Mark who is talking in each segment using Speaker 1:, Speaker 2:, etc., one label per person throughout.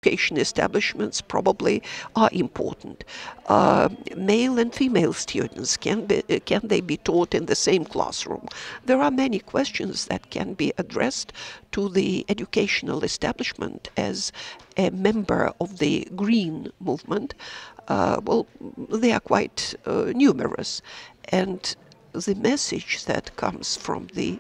Speaker 1: education establishments probably are important. Male and female students, can they be taught in the same classroom? There are many questions that can be addressed to the educational establishment as a member of the green movement. Well, they are quite numerous, and the message that comes from the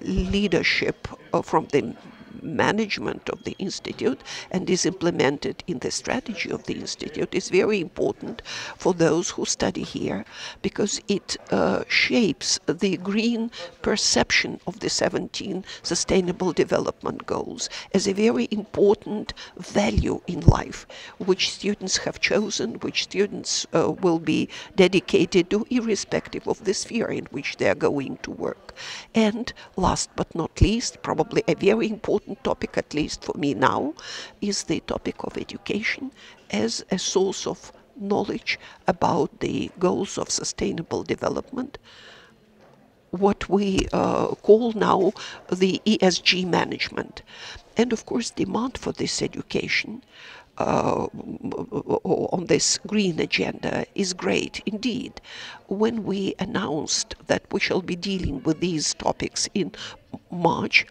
Speaker 1: leadership, from the management of the Institute and is implemented in the strategy of the Institute is very important for those who study here, because it shapes the green perception of the 17 Sustainable Development Goals as a very important value in life, which students have chosen, which students will be dedicated to, irrespective of the sphere in which they are going to work. And last but not least, probably a very important topic, at least for me now, is the topic of education as a source of knowledge about the goals of sustainable development, what we call now the ESG management. And of course, demand for this education on this green agenda is great indeed. When we announced that we shall be dealing with these topics in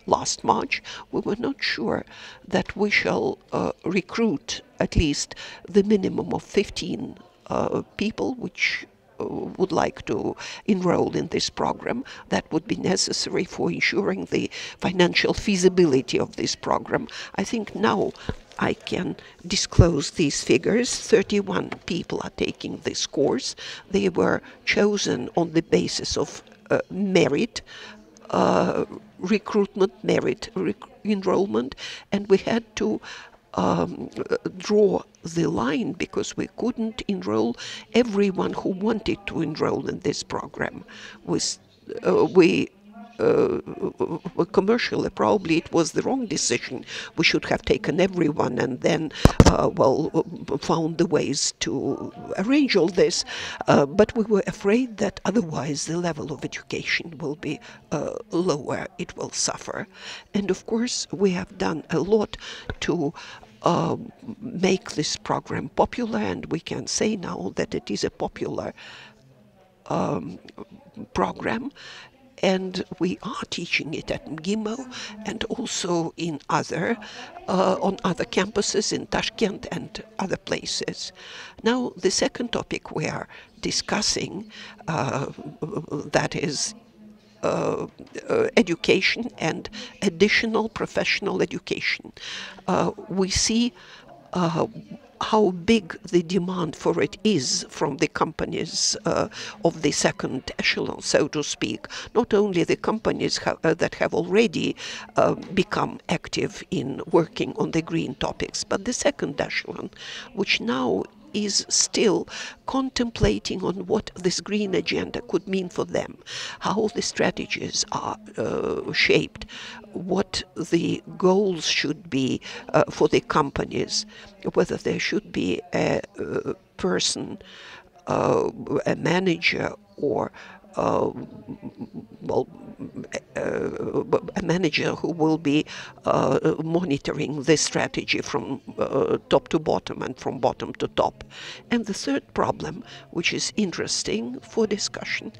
Speaker 1: last March, we were not sure that we shall recruit at least the minimum of 15 people which would like to enroll in this program. That would be necessary for ensuring the financial feasibility of this program. I think now I can disclose these figures. 31 people are taking this course. They were chosen on the basis of merit, recruitment, merit, enrollment, and we had to draw the line because we couldn't enroll everyone who wanted to enroll in this program. Commercially, probably it was the wrong decision. We should have taken everyone and then, found the ways to arrange all this. But we were afraid that otherwise the level of education will be lower, it will suffer. And of course, we have done a lot to make this program popular, and we can say now that it is a popular program. And we are teaching it at MGIMO and also in on other campuses in Tashkent and other places. Now, the second topic we are discussing, that is education and additional professional education. We see how big the demand for it is from the companies of the second echelon, so to speak. Not only the companies that have already become active in working on the green topics, but the second echelon, which now is still contemplating on what this green agenda could mean for them, how the strategies are shaped, what the goals should be for the companies, whether there should be a person, a manager, or a manager who will be monitoring this strategy from top to bottom and from bottom to top. And the third problem, which is interesting for discussion,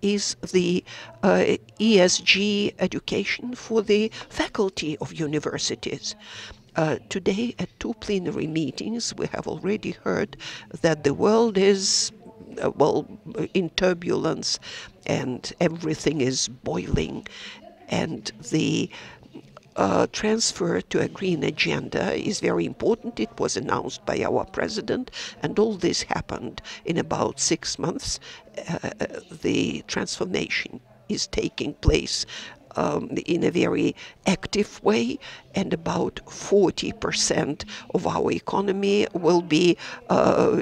Speaker 1: is the ESG education for the faculty of universities. Today, at 2 plenary meetings, we have already heard that the world is in turbulence and everything is boiling, and the transfer to a green agenda is very important. It was announced by our president, and all this happened in about 6 months. The transformation is taking place in a very active way, and about 40% of our economy will be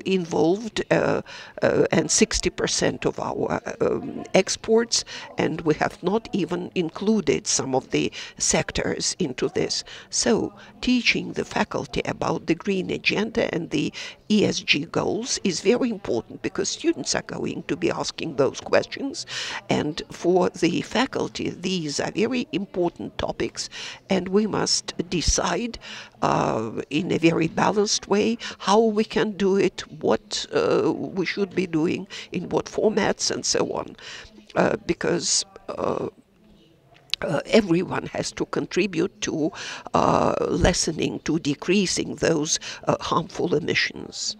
Speaker 1: involved, and 60% of our exports, and we have not even included some of the sectors into this. So teaching the faculty about the green agenda and the ESG goals is very important, because students are going to be asking those questions, and for the faculty these are very important topics, and we must decide in a very balanced way how we can do it, what we should be doing, in what formats, and so on. Because everyone has to contribute to lessening, to decreasing those harmful emissions.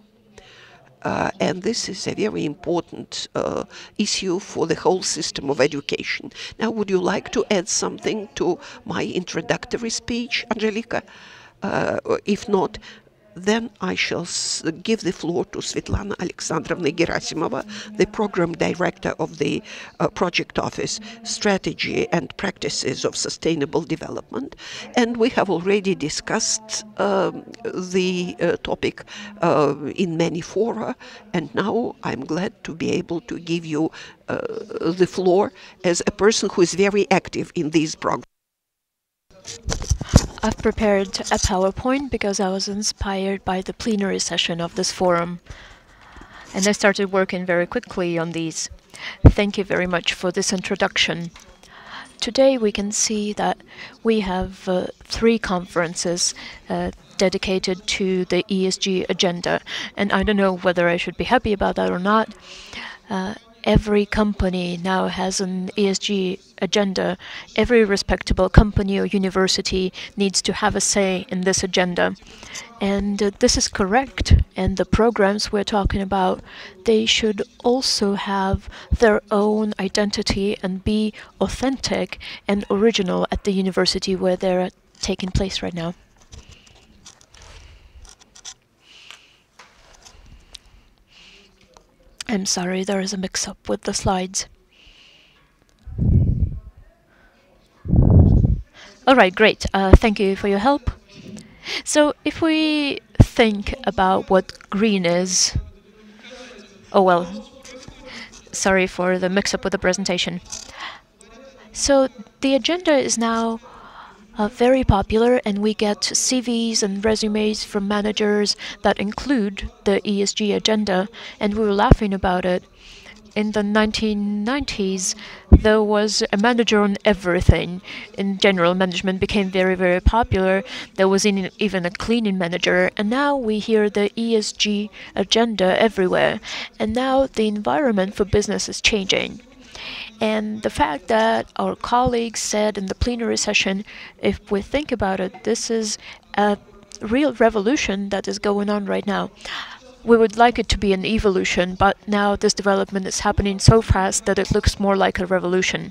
Speaker 1: And this is a very important issue for the whole system of education. Now, would you like to add something to my introductory speech, Angelika? If not, then I shall give the floor to Svetlana Alexandrovna Gerasimova, the Program Director of the Project Office, Strategy and Practices of Sustainable Development. And we have already discussed the topic in many fora, and now I'm glad to be able to give you the floor as a person who is very active in these programs.
Speaker 2: I've prepared a PowerPoint because I was inspired by the plenary session of this forum, and I started working very quickly on these. Thank you very much for this introduction. Today we can see that we have 3 conferences dedicated to the ESG agenda, and I don't know whether I should be happy about that or not. Every company now has an ESG agenda. Every respectable company or university needs to have a say in this agenda. And this is correct. And the programs we're talking about, they should also have their own identity and be authentic and original at the university where they're taking place right now. I'm sorry, there is a mix-up with the slides. All right, great. Thank you for your help. So if we think about what green is... Oh, well, sorry for the mix-up with the presentation. So the agenda is now very popular, and we get CVs and resumes from managers that include the ESG agenda, and we were laughing about it. In the 1990s, there was a manager on everything. In general, management became very, very popular. There was even a cleaning manager, and now we hear the ESG agenda everywhere. And now the environment for business is changing. And the fact that our colleagues said in the plenary session, if we think about it, this is a real revolution that is going on right now. We would like it to be an evolution, but now this development is happening so fast that it looks more like a revolution.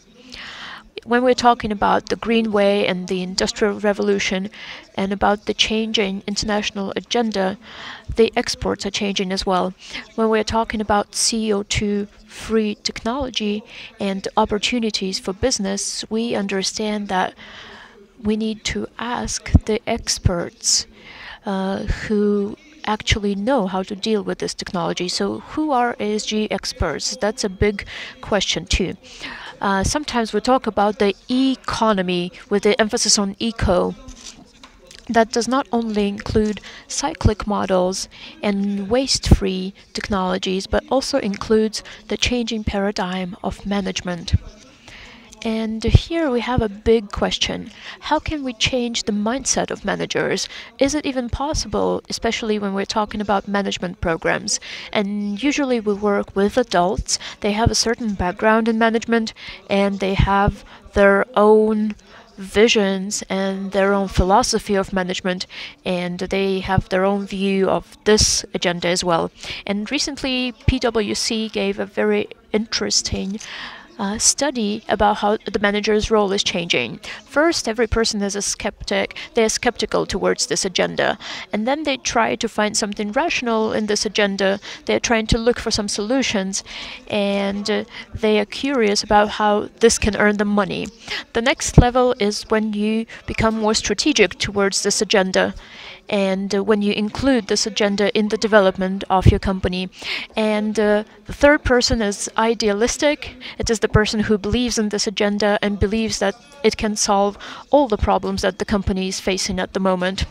Speaker 2: When we're talking about the green way and the industrial revolution and about the changing international agenda, the exports are changing as well. When we're talking about CO2-free technology and opportunities for business, we understand that we need to ask the experts who actually know how to deal with this technology. So who are ESG experts? That's a big question too. Sometimes we talk about the economy with the emphasis on eco. That does not only include cyclic models and waste-free technologies, but also includes the changing paradigm of management. And here we have a big question. How can we change the mindset of managers? Is it even possible, especially when we're talking about management programs? And usually we work with adults. They have a certain background in management, and they have their own visions and their own philosophy of management, and they have their own view of this agenda as well. And recently PwC gave a very interesting study about how the manager's role is changing. First, every person is a skeptic. They are skeptical towards this agenda. And then they try to find something rational in this agenda. They're trying to look for some solutions. And they are curious about how this can earn them money. The next level is when you become more strategic towards this agenda, and when you include this agenda in the development of your company. And the third person is idealistic. It is the person who believes in this agenda and believes that it can solve all the problems that the company is facing at the moment.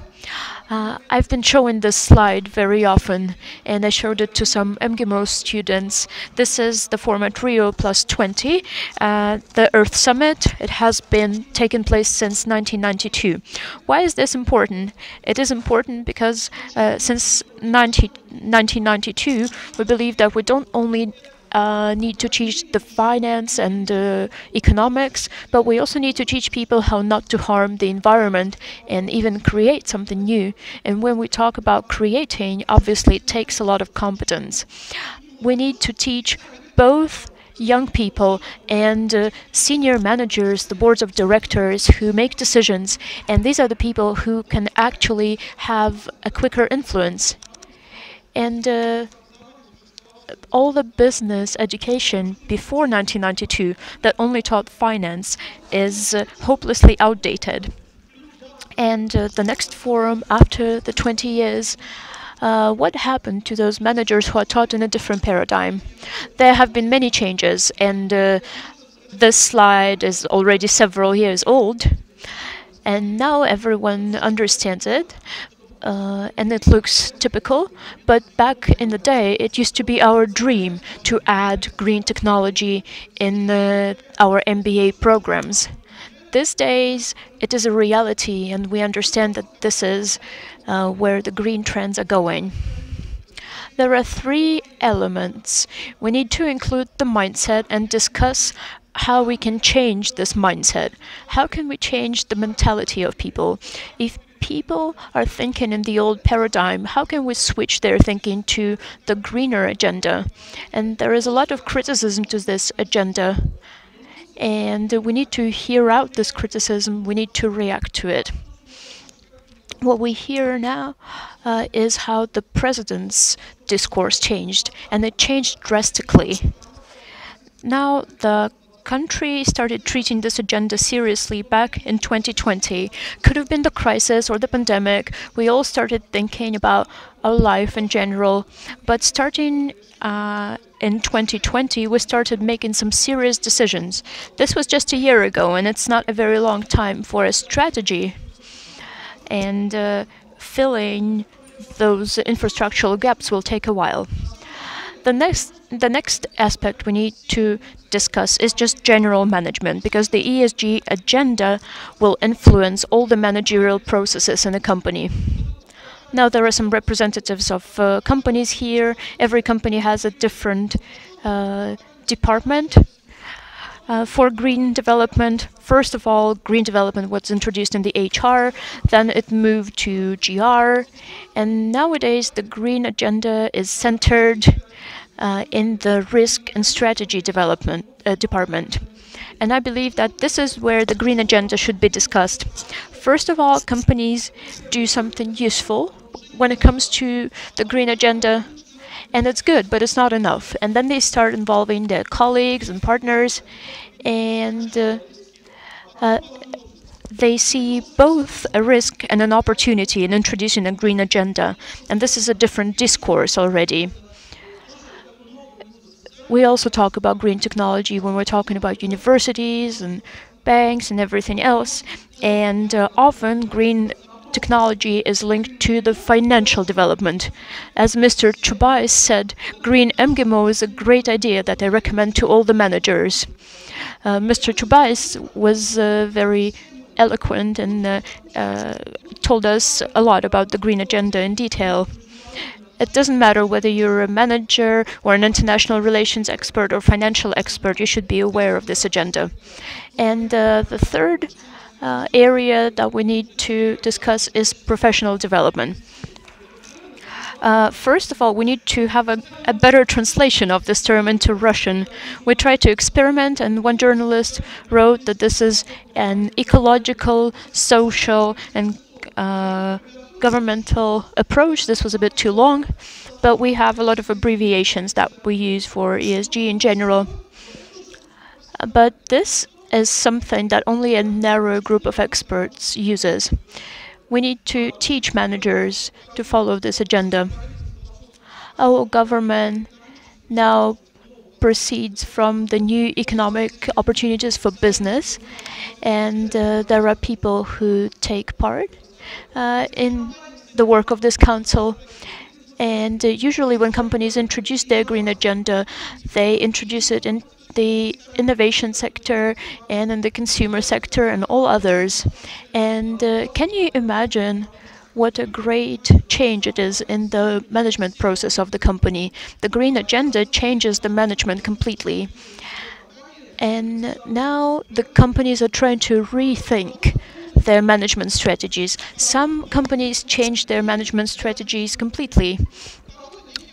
Speaker 2: I've been showing this slide very often, and I showed it to some MGIMO students. This is the format Rio plus 20, the Earth Summit. It has been taking place since 1992. Why is this important? It is important because since 1992, we believe that we don't only need to teach the finance and economics, but we also need to teach people how not to harm the environment and even create something new. And when we talk about creating, obviously it takes a lot of competence. We need to teach both young people and senior managers, the boards of directors who make decisions, and these are the people who can actually have a quicker influence. And all the business education before 1992 that only taught finance is hopelessly outdated. And the next forum after the 20 years, what happened to those managers who are taught in a different paradigm? There have been many changes, and this slide is already several years old, and now everyone understands it. And it looks typical, but back in the day it used to be our dream to add green technology in our MBA programs. These days it is a reality, and we understand that this is where the green trends are going. There are three elements. We need to include the mindset and discuss how we can change this mindset. How can we change the mentality of people? If people are thinking in the old paradigm, how can we switch their thinking to the greener agenda? And there is a lot of criticism to this agenda, and we need to hear out this criticism, we need to react to it. What we hear now is how the president's discourse changed, and it changed drastically. Now the country started treating this agenda seriously back in 2020. Could have been the crisis or the pandemic. We all started thinking about our life in general. But starting in 2020, we started making some serious decisions. This was just a year ago, and it's not a very long time for a strategy. And filling those infrastructural gaps will take a while. The next aspect we need to discuss is just general management, because the ESG agenda will influence all the managerial processes in a company. Now there are some representatives of companies here. Every company has a different department for green development. First of all, green development was introduced in the HR, then it moved to GR, and nowadays the green agenda is centered in the risk and strategy development department. And I believe that this is where the green agenda should be discussed. First of all, companies do something useful when it comes to the green agenda, and it's good, but it's not enough. And then they start involving their colleagues and partners, and they see both a risk and an opportunity in introducing a green agenda. And this is a different discourse already. We also talk about green technology when we're talking about universities and banks and everything else. And often green technology is linked to the financial development. As Mr. Chubais said, green MGIMO is a great idea that I recommend to all the managers. Mr. Chubais was very eloquent and told us a lot about the green agenda in detail. It doesn't matter whether you're a manager or an international relations expert or financial expert, you should be aware of this agenda. And the third area that we need to discuss is professional development. First of all, we need to have a better translation of this term into Russian. We tried to experiment, and one journalist wrote that this is an ecological, social, and governmental approach. This was a bit too long, but we have a lot of abbreviations that we use for ESG in general. But this is something that only a narrow group of experts uses. We need to teach managers to follow this agenda. Our government now proceeds from the new economic opportunities for business, and there are people who take part in the work of this council. And usually when companies introduce their green agenda, they introduce it in the innovation sector and in the consumer sector and all others. And can you imagine what a great change it is in the management process of the company? The green agenda changes the management completely. And now the companies are trying to rethink their management strategies. Some companies change their management strategies completely.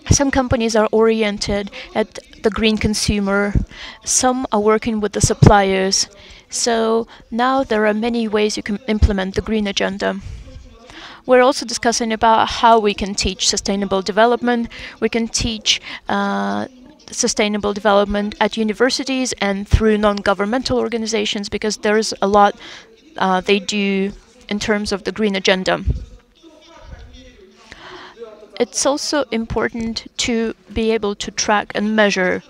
Speaker 2: Some companies are oriented at the green consumer. Some are working with the suppliers. So now there are many ways you can implement the green agenda. We're also discussing about how we can teach sustainable development. We can teach sustainable development at universities and through non-governmental organizations, because there's a lot they do in terms of the green agenda. It's also important to be able to track and measure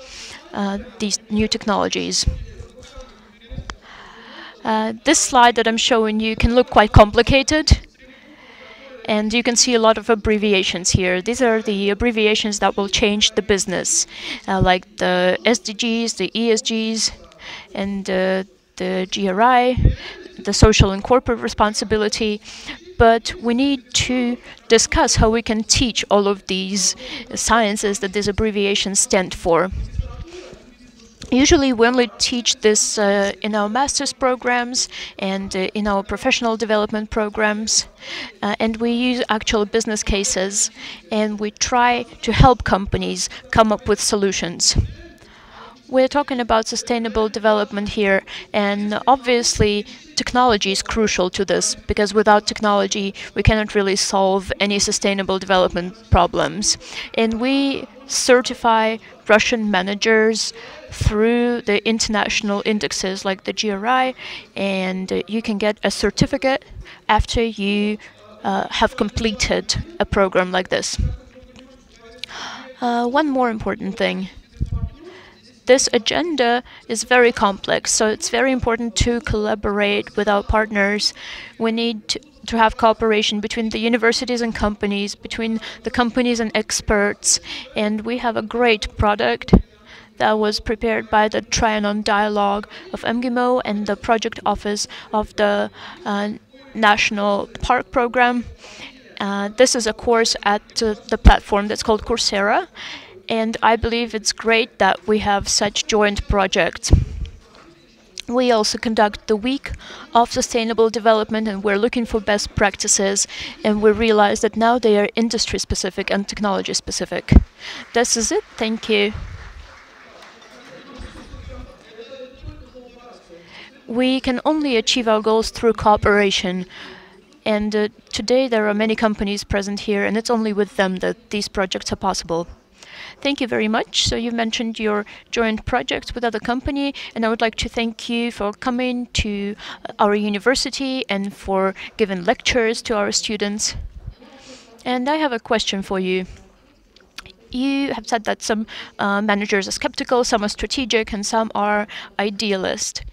Speaker 2: these new technologies. This slide that I'm showing you can look quite complicated, and you can see a lot of abbreviations here. These are the abbreviations that will change the business, like the SDGs, the ESGs, and the GRI, the social and corporate responsibility. But we need to discuss how we can teach all of these sciences that these abbreviations stand for. Usually we only teach this in our master's programs and in our professional development programs, and we use actual business cases, and we try to help companies come up with solutions. We're talking about sustainable development here, and obviously technology is crucial to this, because without technology we cannot really solve any sustainable development problems. And we certify Russian managers through the international indexes like the GRI, and you can get a certificate after you have completed a program like this. One more important thing. This agenda is very complex, so it's very important to collaborate with our partners. We need to have cooperation between the universities and companies, between the companies and experts, and we have a great product that was prepared by the Trianon Dialogue of MGIMO and the project office of the National Park Program. This is a course at the platform that's called Coursera. And I believe it's great that we have such joint projects. We also conduct the Week of Sustainable Development, and we're looking for best practices, and we realize that now they are industry-specific and technology-specific. This is it. Thank you. We can only achieve our goals through cooperation. And today there are many companies present here, and it's only with them that these projects are possible. Thank you very much. So you mentioned your joint projects with other company, and I would like to thank you for coming to our university and for giving lectures to our students. And I have a question for you. You have said that some managers are skeptical, some are strategic, and some are idealist.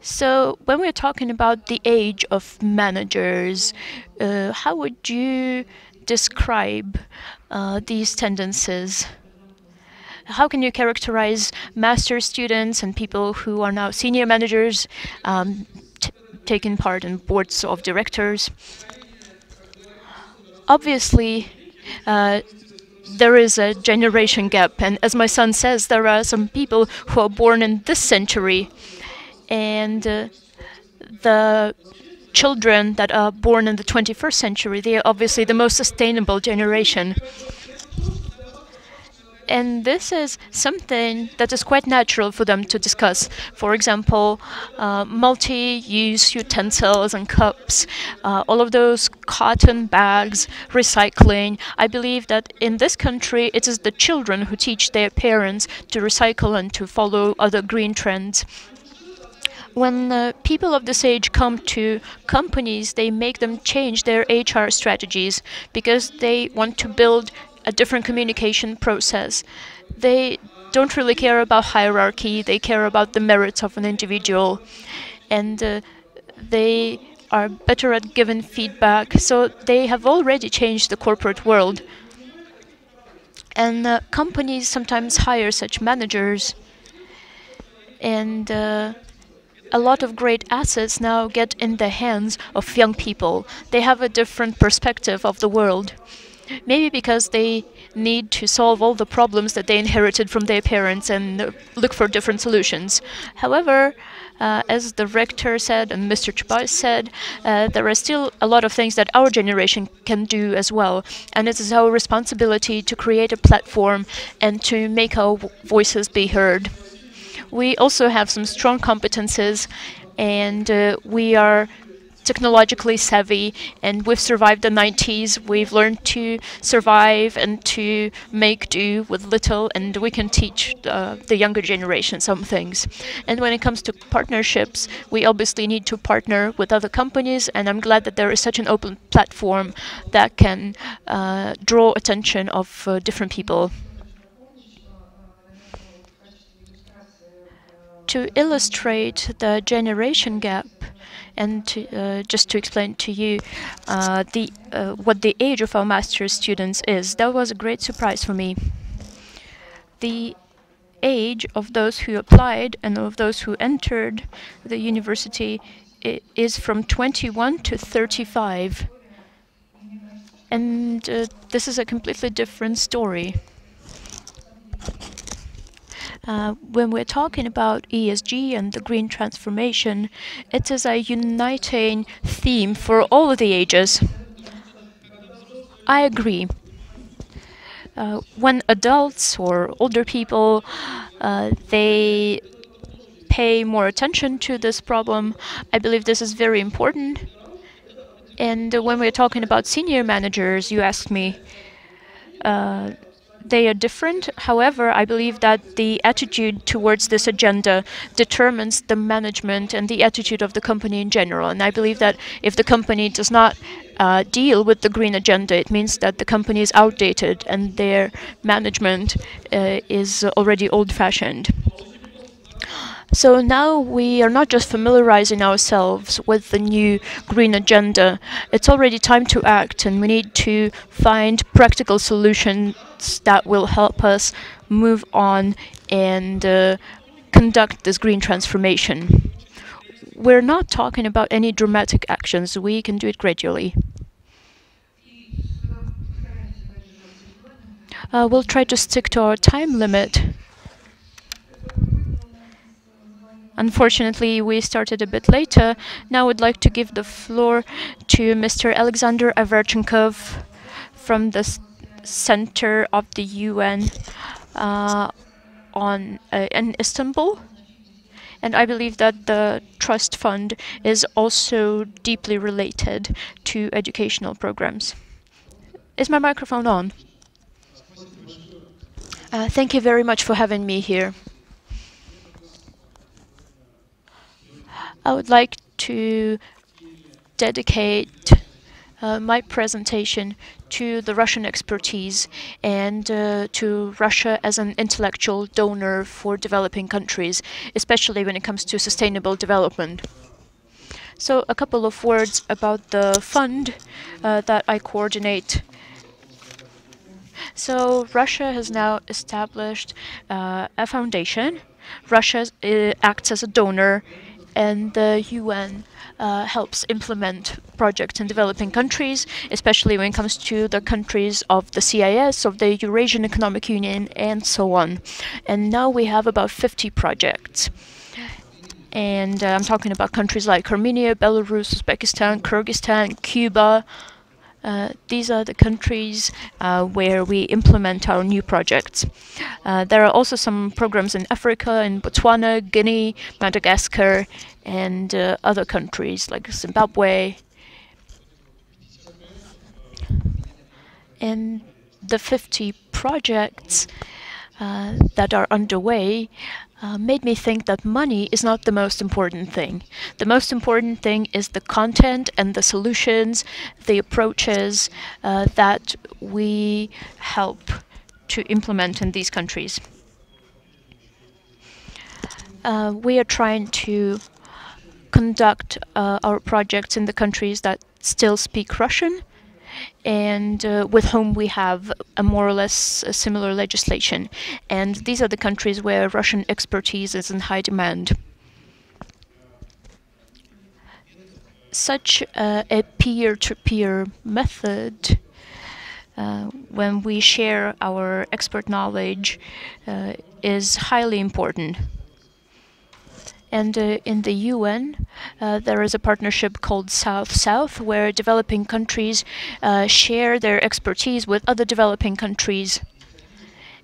Speaker 2: So when we're talking about the age of managers, how would you describe these tendencies? How can you characterize master students and people who are now senior managers taking part in boards of directors? Obviously, there is a generation gap, and as my son says, there are some people who are born in this century, and the children that are born in the 21st century, they are obviously the most sustainable generation. And this is something that is quite natural for them to discuss. For example, multi-use utensils and cups, all of those cotton bags, recycling. I believe that in this country, it is the children who teach their parents to recycle and to follow other green trends. When people of this age come to companies, they make them change their HR strategies because they want to build a different communication process. They don't really care about hierarchy, they care about the merits of an individual. And they are better at giving feedback, so they have already changed the corporate world. And companies sometimes hire such managers, and a lot of great assets now get in the hands of young people. They have a different perspective of the world. Maybe because they need to solve all the problems that they inherited from their parents and look for different solutions. However, as the rector said and Mr. Chubais said, there are still a lot of things that our generation can do as well. And it is our responsibility to create a platform and to make our voices be heard. We also have some strong competences, and we are technologically savvy, and we've survived the 90s. We've learned to survive and to make do with little, and we can teach the younger generation some things. And when it comes to partnerships, we obviously need to partner with other companies, and I'm glad that there is such an open platform that can draw attention of different people. To illustrate the generation gap, and just to explain to you what the age of our master's students is, that was a great surprise for me. The age of those who applied and of those who entered the university is from 21 to 35. And this is a completely different story. When we're talking about ESG and the green transformation, it is a uniting theme for all of the ages. I agree. When adults or older people, they pay more attention to this problem, I believe this is very important. And when we're talking about senior managers, you asked me, they are different. However, I believe that the attitude towards this agenda determines the management and the attitude of the company in general. And I believe that if the company does not deal with the green agenda, it means that the company is outdated and their management is already old-fashioned. So now we are not just familiarizing ourselves with the new green agenda. It's already time to act, and we need to find practical solutions that will help us move on and conduct this green transformation. We're not talking about any dramatic actions. We can do it gradually. We'll try to stick to our time limit. Unfortunately, we started a bit later. Now I'd like to give the floor to Mr. Alexander Averchenkov from the Center of the UN in Istanbul. And I believe that the trust fund is also deeply related to educational programs. Is my microphone on? Thank you very much for having me here. I would like to dedicate my presentation to the Russian expertise and to Russia as an intellectual donor for developing countries, especially when it comes to sustainable development. So a couple of words about the fund that I coordinate. So Russia has now established a foundation. Russia acts as a donor, and the UN helps implement projects in developing countries, especially when it comes to the countries of the CIS, of the Eurasian Economic Union, and so on. And now we have about 50 projects. And I'm talking about countries like Armenia, Belarus, Uzbekistan, Kyrgyzstan, Cuba. These are the countries where we implement our new projects. There are also some programs in Africa, in Botswana, Guinea, Madagascar, and other countries like Zimbabwe. And the 50 projects that are underway made me think that money is not the most important thing. The most important thing is the content and the solutions, the approaches that we help to implement in these countries. We are trying to conduct our projects in the countries that still speak Russian and with whom we have a more or less similar legislation. And these are the countries where Russian expertise is in high demand. Such a peer-to-peer method, when we share our expert knowledge, is highly important. And in the UN, there is a partnership called South-South, where developing countries share their expertise with other developing countries.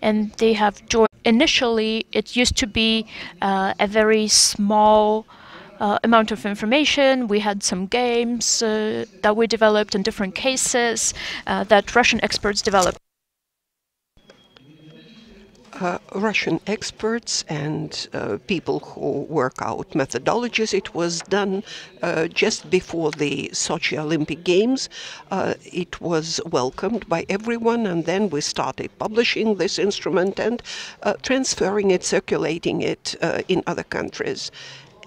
Speaker 2: And they have joined. Initially, it used to be a very small amount of information. We had some games that we developed in different cases that Russian experts developed.
Speaker 1: Russian experts and people who work out methodologies. It was done just before the Sochi Olympic Games. It was welcomed by everyone, and then we started publishing this instrument and transferring it, circulating it in other countries.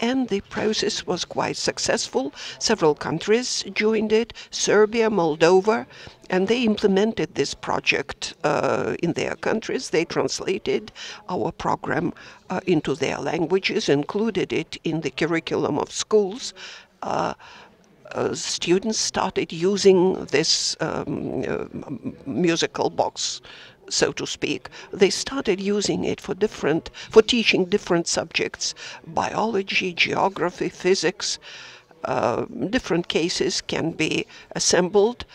Speaker 1: And the process was quite successful. Several countries joined it, Serbia, Moldova, and they implemented this project in their countries. They translated our program into their languages, included it in the curriculum of schools. Students started using this musical box, so to speak. They started using it for teaching different subjects: biology, geography, physics. Different cases can be assembled.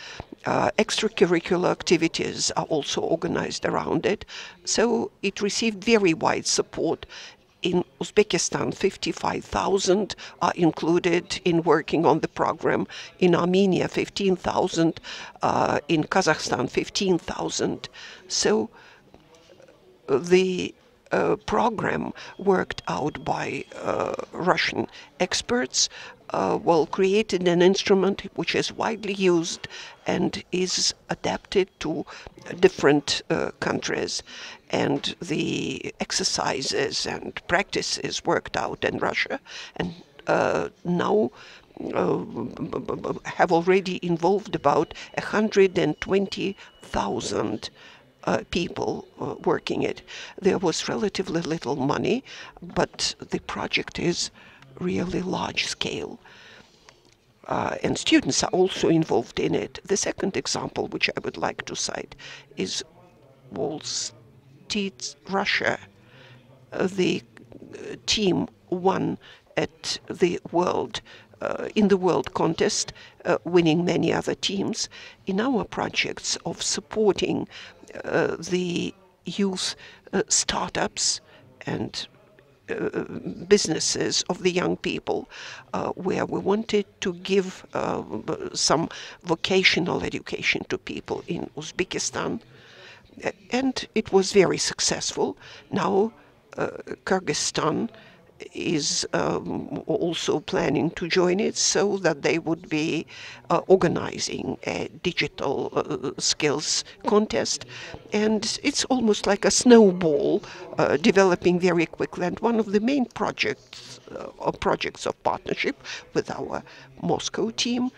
Speaker 1: Extracurricular activities are also organized around it. So it received very wide support. In Uzbekistan, 55,000 are included in working on the program. In Armenia, 15,000. In Kazakhstan, 15,000. So the program worked out by Russian experts created an instrument which is widely used and is adapted to different countries. And the exercises and practices worked out in Russia, and now have already involved about 120,000 people working it. There was relatively little money, but the project is really large scale. And students are also involved in it. The second example, which I would like to cite, is Wall Street, Russia. The team won at the world in the world contest, winning many other teams. In our projects of supporting the youth startups and businesses of the young people, where we wanted to give some vocational education to people in Uzbekistan. And it was very successful. Now Kyrgyzstan is also planning to join it, so that they would be organizing a digital skills contest. And it's almost like a snowball developing very quickly. And one of the main projects of partnership with our Moscow team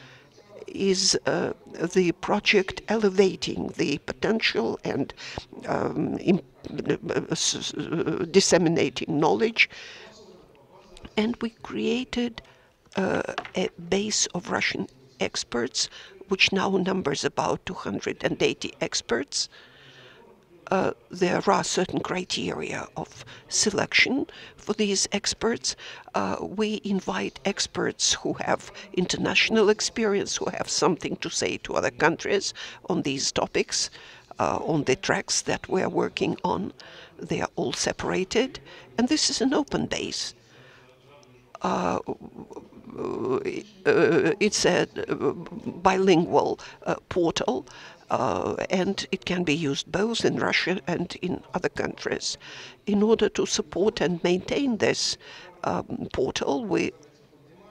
Speaker 1: is the project elevating the potential and disseminating knowledge. And we created a base of Russian experts, which now numbers about 280 experts. There are certain criteria of selection for these experts. We invite experts who have international experience, who have something to say to other countries on these topics, on the tracks that we're working on. They are all separated, and this is an open base. It's a bilingual portal, and it can be used both in Russia and in other countries. In order to support and maintain this portal, we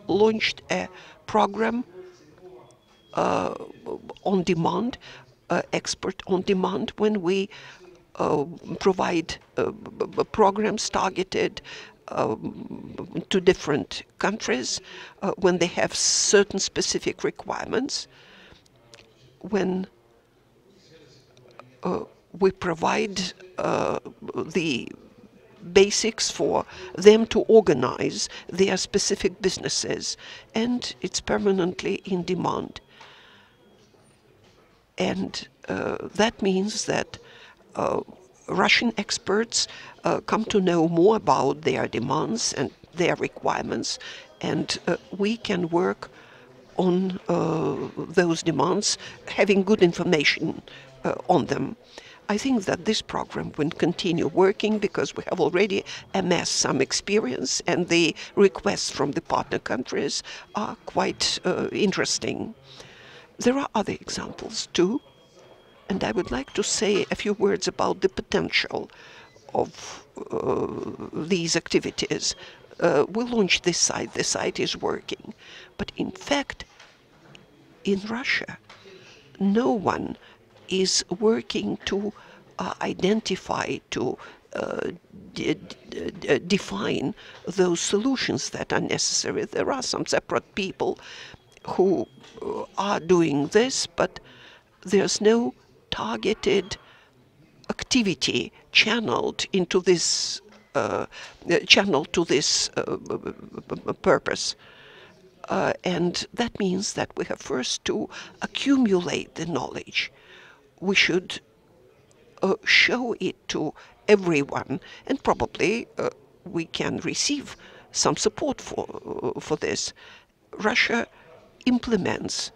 Speaker 1: launched a program on demand, expert on demand, when we provide programs targeted to different countries when they have certain specific requirements, when we provide the basics for them to organize their specific businesses, and it's permanently in demand. And that means that Russian experts come to know more about their demands and their requirements, and we can work on those demands, having good information on them. I think that this program will continue working because we have already amassed some experience, and the requests from the partner countries are quite interesting. There are other examples too, and I would like to say a few words about the potential of these activities. We launched this site. The site is working, but in fact, in Russia, no one is working to identify, to define those solutions that are necessary. There are some separate people who are doing this, but there's no targeted activity channeled into this purpose. And that means that we have first to accumulate the knowledge. We should show it to everyone, and probably we can receive some support for this. Russia implements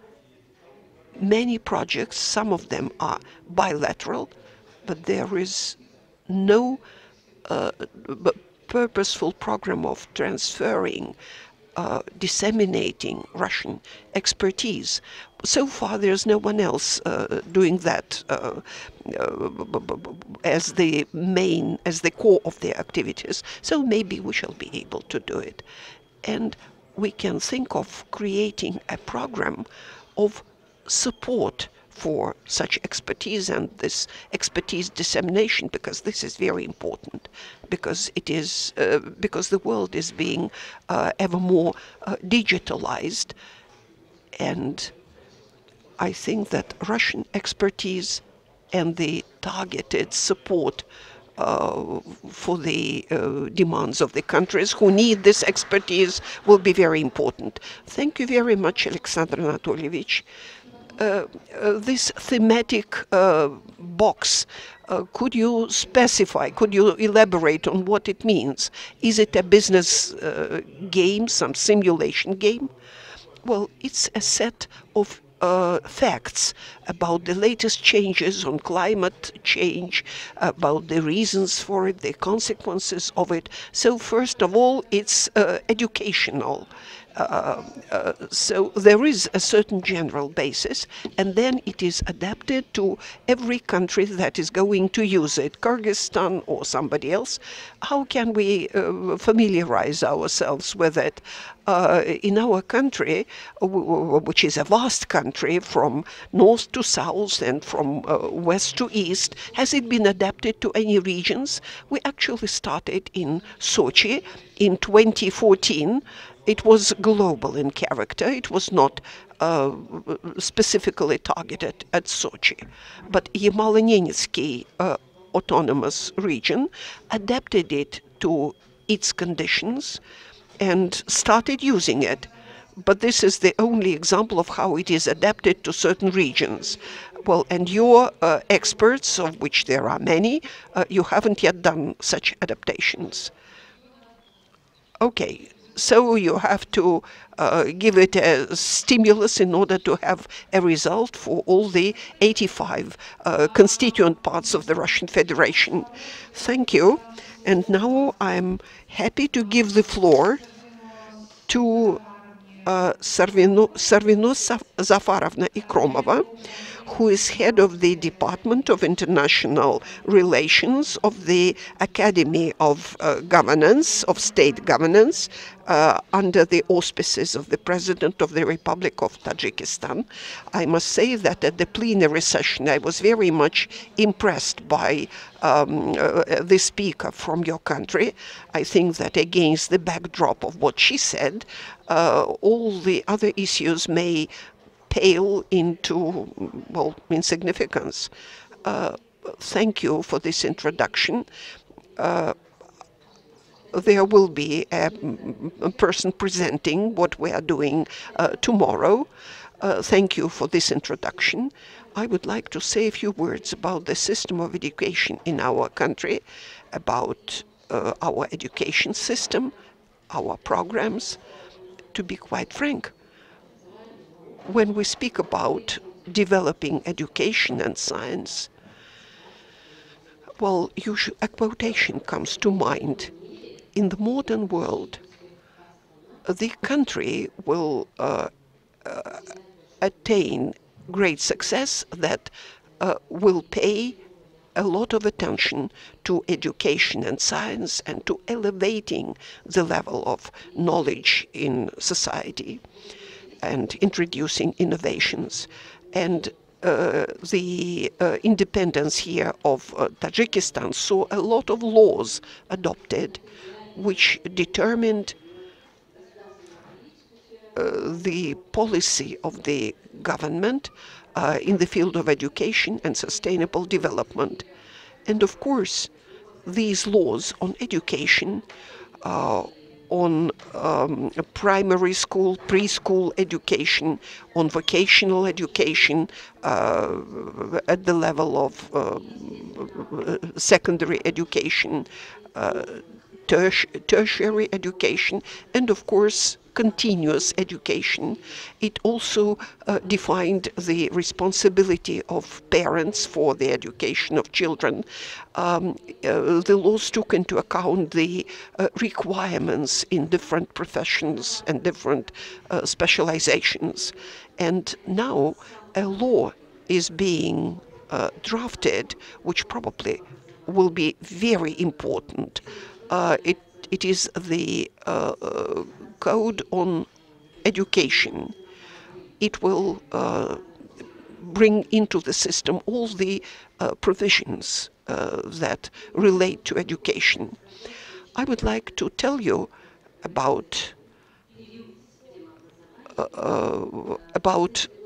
Speaker 1: many projects. Some of them are bilateral, but there is no purposeful program of transferring, disseminating Russian expertise. So far, there's no one else doing that as the core of their activities. So maybe we shall be able to do it. And we can think of creating a program of support for such expertise and this expertise dissemination, because this is very important, because it is because the world is being ever more digitalized, and I think that Russian expertise and the targeted support for the demands of the countries who need this expertise will be very important. Thank you very much, Alexander Anatolievich. This thematic box, could you specify, could you elaborate on what it means? Is it a business game, some simulation game? Well, it's a set of facts about the latest changes on climate change, about the reasons for it, the consequences of it. So first of all, it's educational. So there is a certain general basis, and then it is adapted to every country that is going to use it, Kyrgyzstan or somebody else. How can we familiarize ourselves with it? In our country, which is a vast country from north to south and from west to east, has it been adapted to any regions? We actually started in Sochi in 2014. It was global in character. It was not specifically targeted at Sochi. But Yamal-Nenetsky autonomous region adapted it to its conditions and started using it. But this is the only example of how it is adapted to certain regions. Well, and your experts, of which there are many, you haven't yet done such adaptations. Okay, so you have to give it a stimulus in order to have a result for all the 85 constituent parts of the Russian Federation. Thank you. And now I'm happy to give the floor to Sarvino Zafarovna Ikromova, who is head of the Department of International Relations of the Academy of Governance, of State Governance, under the auspices of the President of the Republic of Tajikistan. I must say that at the plenary session I was very much impressed by the speaker from your country. I think that against the backdrop of what she said, all the other issues may pale into, well, insignificance. Thank you for this introduction. There will be a person presenting what we are doing tomorrow. Thank you for this introduction. I would like to say a few words about the system of education in our country, about our education system, our programs. To be quite frank, when we speak about developing education and science, well, a quotation comes to mind. In the modern world, the country will attain great success that will pay a lot of attention to education and science and to elevating the level of knowledge in society and introducing innovations. And the independence here of Tajikistan saw a lot of laws adopted which determined the policy of the government in the field of education and sustainable development. And of course, these laws on education, on primary school, preschool education, on vocational education at the level of secondary education, tertiary education, and of course continuous education. It also defined the responsibility of parents for the education of children. The laws took into account the requirements in different professions and different specializations. And now a law is being drafted, which probably will be very important. It is the Code on Education. It will bring into the system all the provisions that relate to education. I would like to tell you about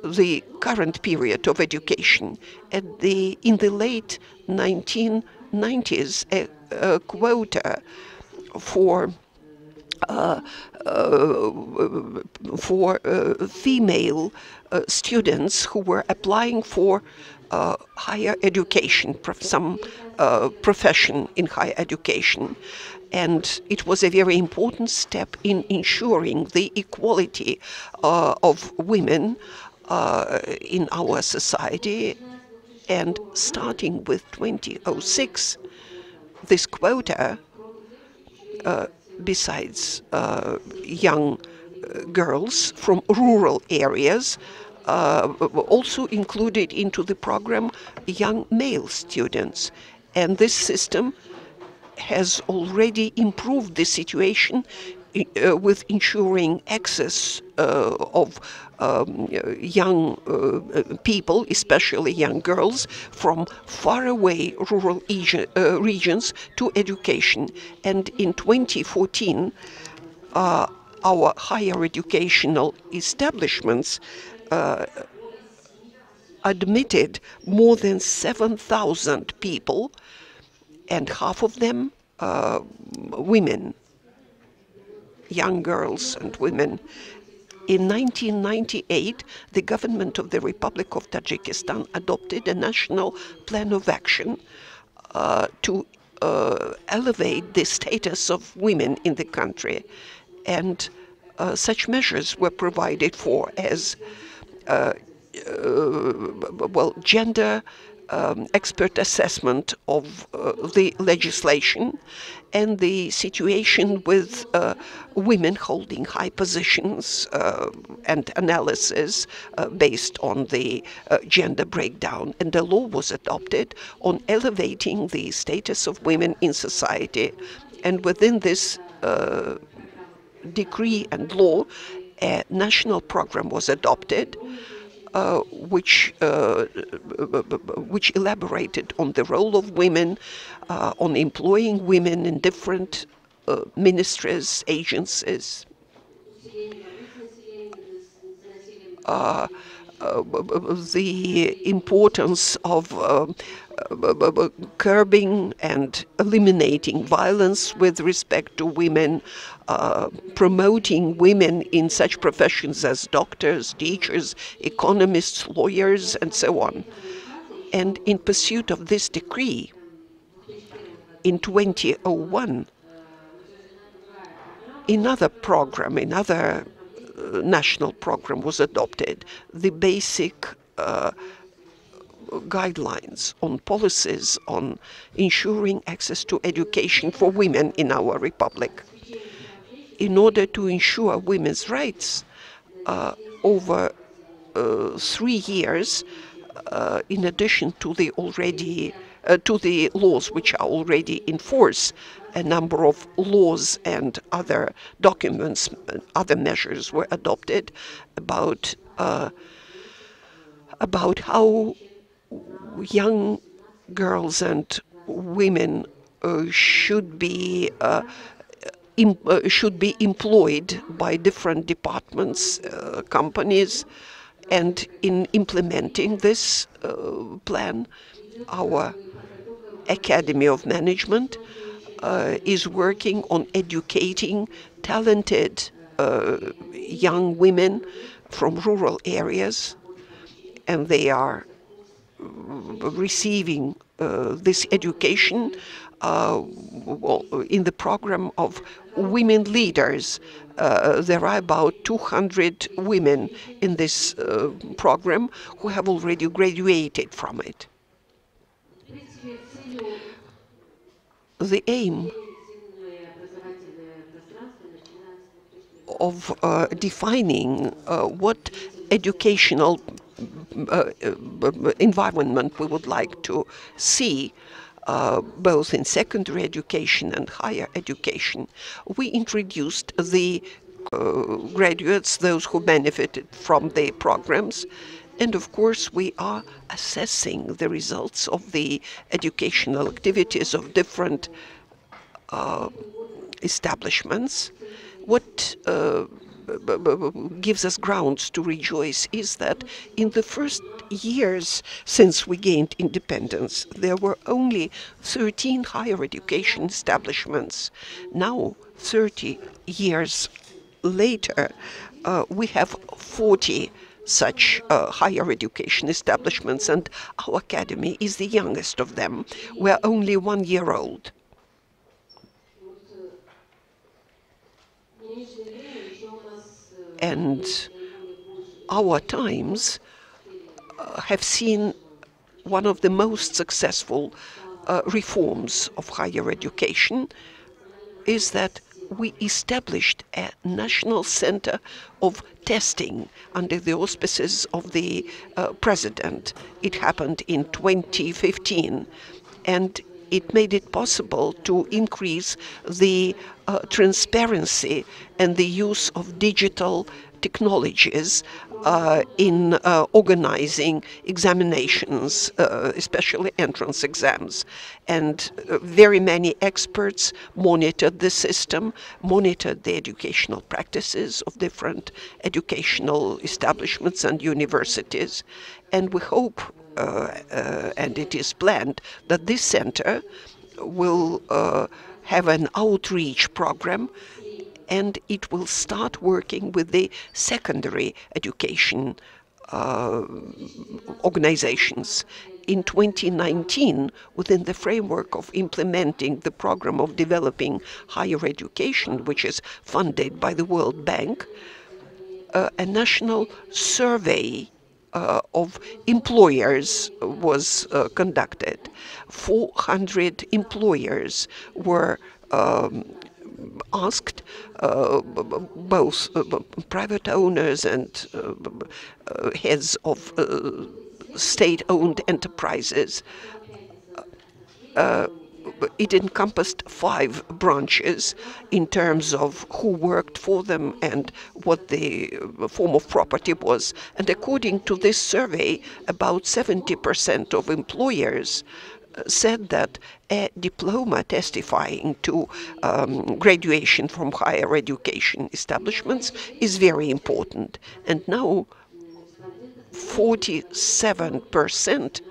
Speaker 1: the current period of education. In the late 1990s, a quota for female students who were applying for higher education, some profession in higher education. And it was a very important step in ensuring the equality of women in our society. And starting with 2006, this quota, besides young girls from rural areas, also included into the program young male students. And this system has already improved the situation with ensuring access of young people, especially young girls, from faraway rural regions to education. And in 2014, our higher educational establishments admitted more than 7,000 people, and half of them women, young girls and women. In 1998, the government of the Republic of Tajikistan adopted a national plan of action to elevate the status of women in the country. And such measures were provided for as, gender expert assessment of the legislation and the situation with women holding high positions and analysis based on the gender breakdown. And the law was adopted on elevating the status of women in society. And within this decree and law, a national program was adopted which elaborated on the role of women, on employing women in different ministries, agencies, the importance of curbing and eliminating violence with respect to women, promoting women in such professions as doctors, teachers, economists, lawyers, and so on. And in pursuit of this decree, in 2001, another program, another national program was adopted, the basic guidelines on policies on ensuring access to education for women in our republic. In order to ensure women's rights, over 3 years, in addition to the laws which are already in force, a number of laws and other documents, other measures were adopted about how young girls and women should be employed by different departments, companies, and in implementing this plan, our Academy of Management is working on educating talented young women from rural areas, and they are receiving this education in the program of women leaders. There are about 200 women in this program who have already graduated from it. The aim of defining what educational environment we would like to see both in secondary education and higher education, we introduced the graduates, those who benefited from the programs, and of course we are assessing the results of the educational activities of different establishments. What gives us grounds to rejoice is that in the first years since we gained independence, there were only 13 higher education establishments. Now, 30 years later, we have 40 such higher education establishments, and our academy is the youngest of them. We're only 1 year old. And our times have seen one of the most successful reforms of higher education is that we established a national center of testing under the auspices of the president. It happened in 2015, and it made it possible to increase the transparency and the use of digital technologies in organizing examinations, especially entrance exams. And very many experts monitored the system, monitored the educational practices of different educational establishments and universities. And we hope, and it is planned, that this center will have an outreach program, and it will start working with the secondary education organizations. In 2019, within the framework of implementing the program of developing higher education, which is funded by the World Bank, a national survey of employers was conducted. 400 employers were asked, both private owners and heads of state-owned enterprises. It encompassed 5 branches in terms of who worked for them and what the form of property was. And according to this survey, about 70% of employers said that a diploma testifying to graduation from higher education establishments is very important. And now 47%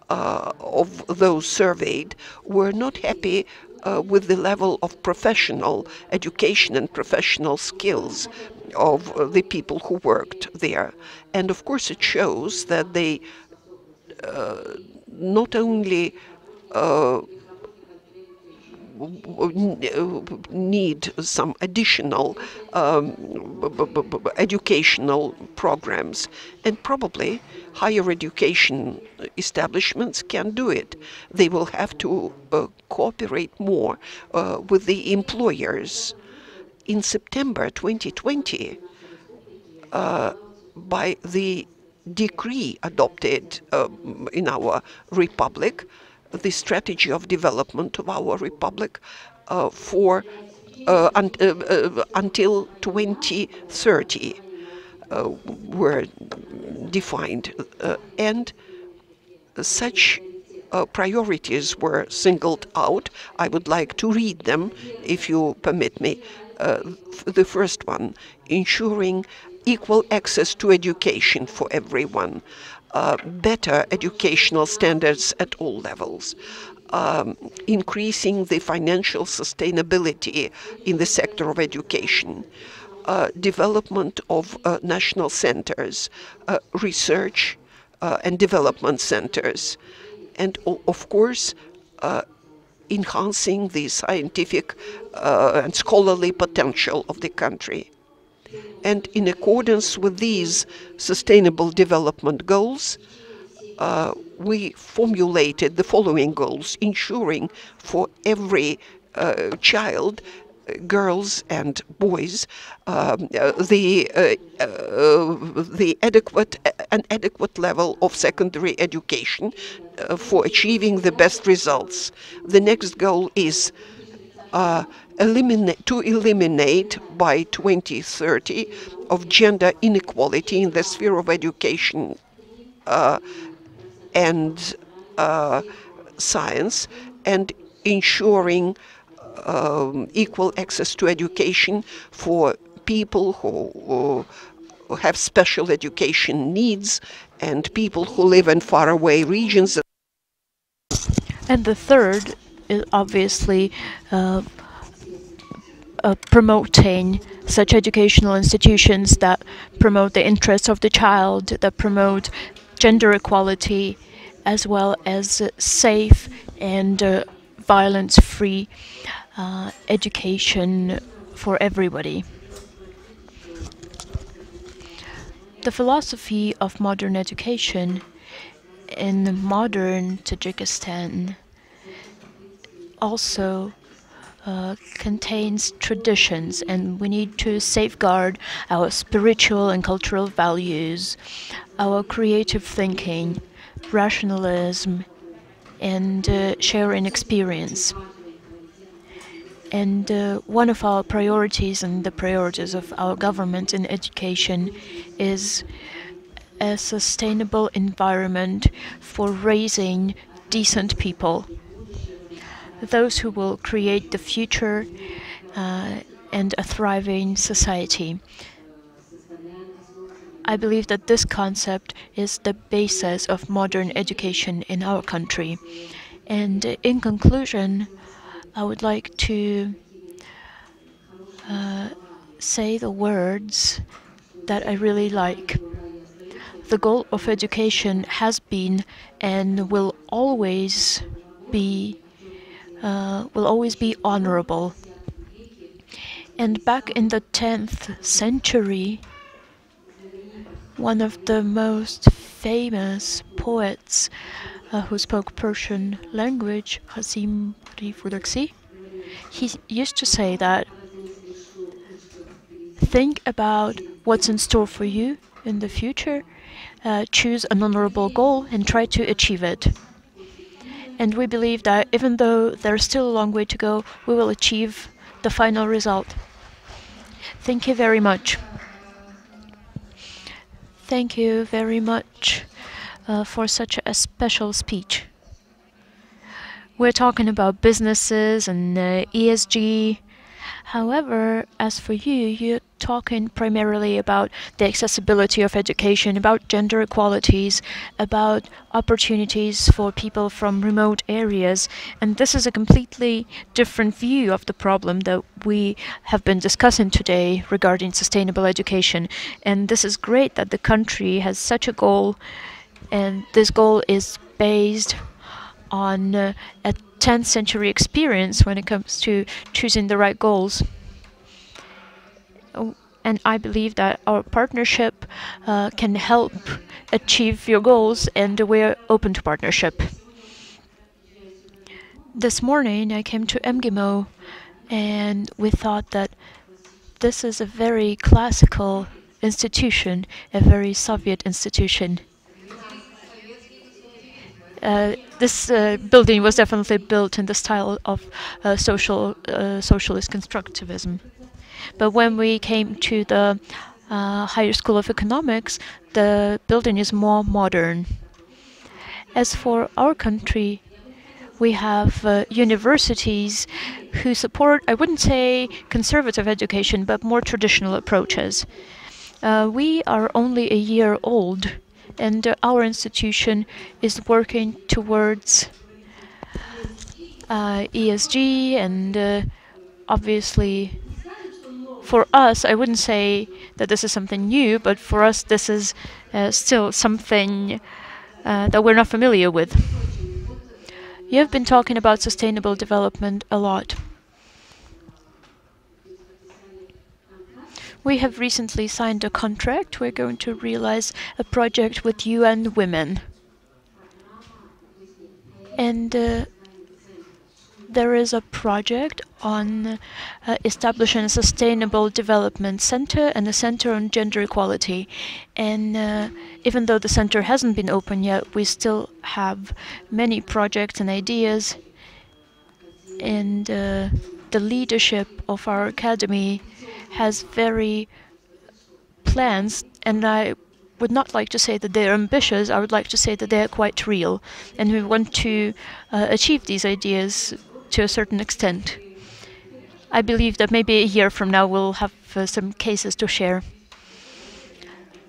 Speaker 1: of those surveyed were not happy with the level of professional education and professional skills of the people who worked there. And of course it shows that they not only need some additional educational programs, and probably higher education establishments can do it. They will have to cooperate more with the employers. In September 2020, by the decree adopted in our republic, the strategy of development of our republic until 2030 were defined, and such priorities were singled out. I would like to read them, if you permit me. The first one, ensuring equal access to education for everyone, better educational standards at all levels, increasing the financial sustainability in the sector of education, development of national centers, research and development centers, and of course enhancing the scientific and scholarly potential of the country. And in accordance with these sustainable development goals, we formulated the following goals: ensuring for every child, girls and boys, the adequate level of secondary education for achieving the best results. The next goal is eliminate by 2030 of gender inequality in the sphere of education and science, and ensuring equal access to education for people who have special education needs and people who live in faraway regions.
Speaker 2: And the third is obviously promoting such educational institutions that promote the interests of the child, that promote gender equality, as well as safe and violence-free education for everybody. The philosophy of modern education in modern Tajikistan also contains traditions, and we need to safeguard our spiritual and cultural values, our creative thinking, rationalism, and sharing experience. And one of our priorities and the priorities of our government in education is a sustainable environment for raising decent people, those who will create the future and a thriving society. I believe that this concept is the basis of modern education in our country. And in conclusion, I would like to say the words that I really like. The goal of education has been and will always be honorable. And back in the 10th century, one of the most famous poets who spoke Persian language, Hasim Rifudaksi, he used to say that think about what's in store for you in the future, choose an honorable goal and try to achieve it. And we believe that even though there's still a long way to go, we will achieve the final result. Thank you very much. Thank you very much for such a special speech. We're talking about businesses and ESG. However, as for you, you're talking primarily about the accessibility of education, about gender equalities, about opportunities for people from remote areas. And this is a completely different view of the problem that we have been discussing today regarding sustainable education. And this is great that the country has such a goal, and this goal is based on a 10th century experience when it comes to choosing the right goals. And I believe that our partnership can help achieve your goals, and we're open to partnership. This morning I came to MGIMO, and we thought that this is a very classical institution, a very Soviet institution. This building was definitely built in the style of socialist constructivism. But when we came to the Higher School of Economics, the building is more modern. As for our country, we have universities who support, I wouldn't say conservative education, but more traditional approaches. We are only a year old, and our institution is working towards ESG, and obviously for us, I wouldn't say that this is something new, but for us this is still something that we're not familiar with. You have been talking about sustainable development a lot. We have recently signed a contract. We're going to realize a project with UN Women. And there is a project on establishing a sustainable development center and a center on gender equality. And even though the center hasn't been open yet, we still have many projects and ideas. And the leadership of our academy has very plans, and I would not like to say that they're ambitious. I would like to say that they're quite real, and we want to achieve these ideas to a certain extent. I believe that maybe a year from now we'll have some cases to share.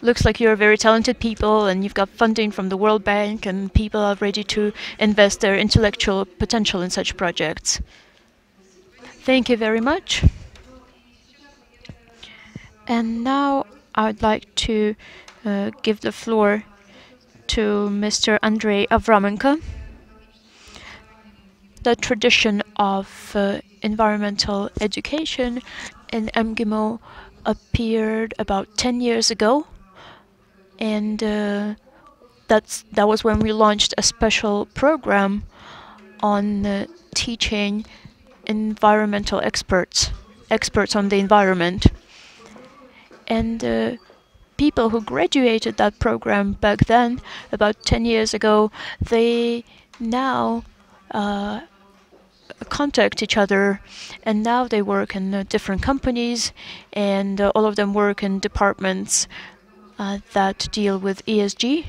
Speaker 2: Looks like you're very talented people, and you've got funding from the World Bank, and people are ready to invest their intellectual potential in such projects. Thank you very much. And now I'd like to give the floor to Mr. Andrei Avramenko. The tradition of environmental education in MGIMO appeared about 10 years ago, and that was when we launched a special program on teaching environmental experts on the environment. And people who graduated that program back then, about 10 years ago, they now contact each other, and now they work in different companies, and all of them work in departments that deal with ESG.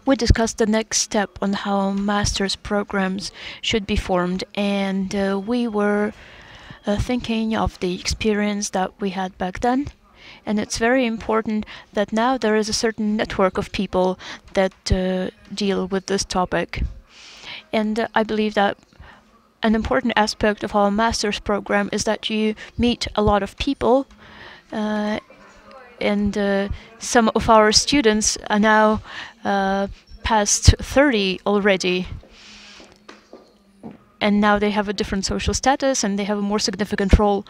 Speaker 2: We discussed the next step on how master's programs should be formed, and we were thinking of the experience that we had back then. And it's very important that now there is a certain network of people that deal with this topic. And I believe that an important aspect of our master's program is that you meet a lot of people, and some of our students are now past 30 already. And now they have a different social status, and they have a more significant role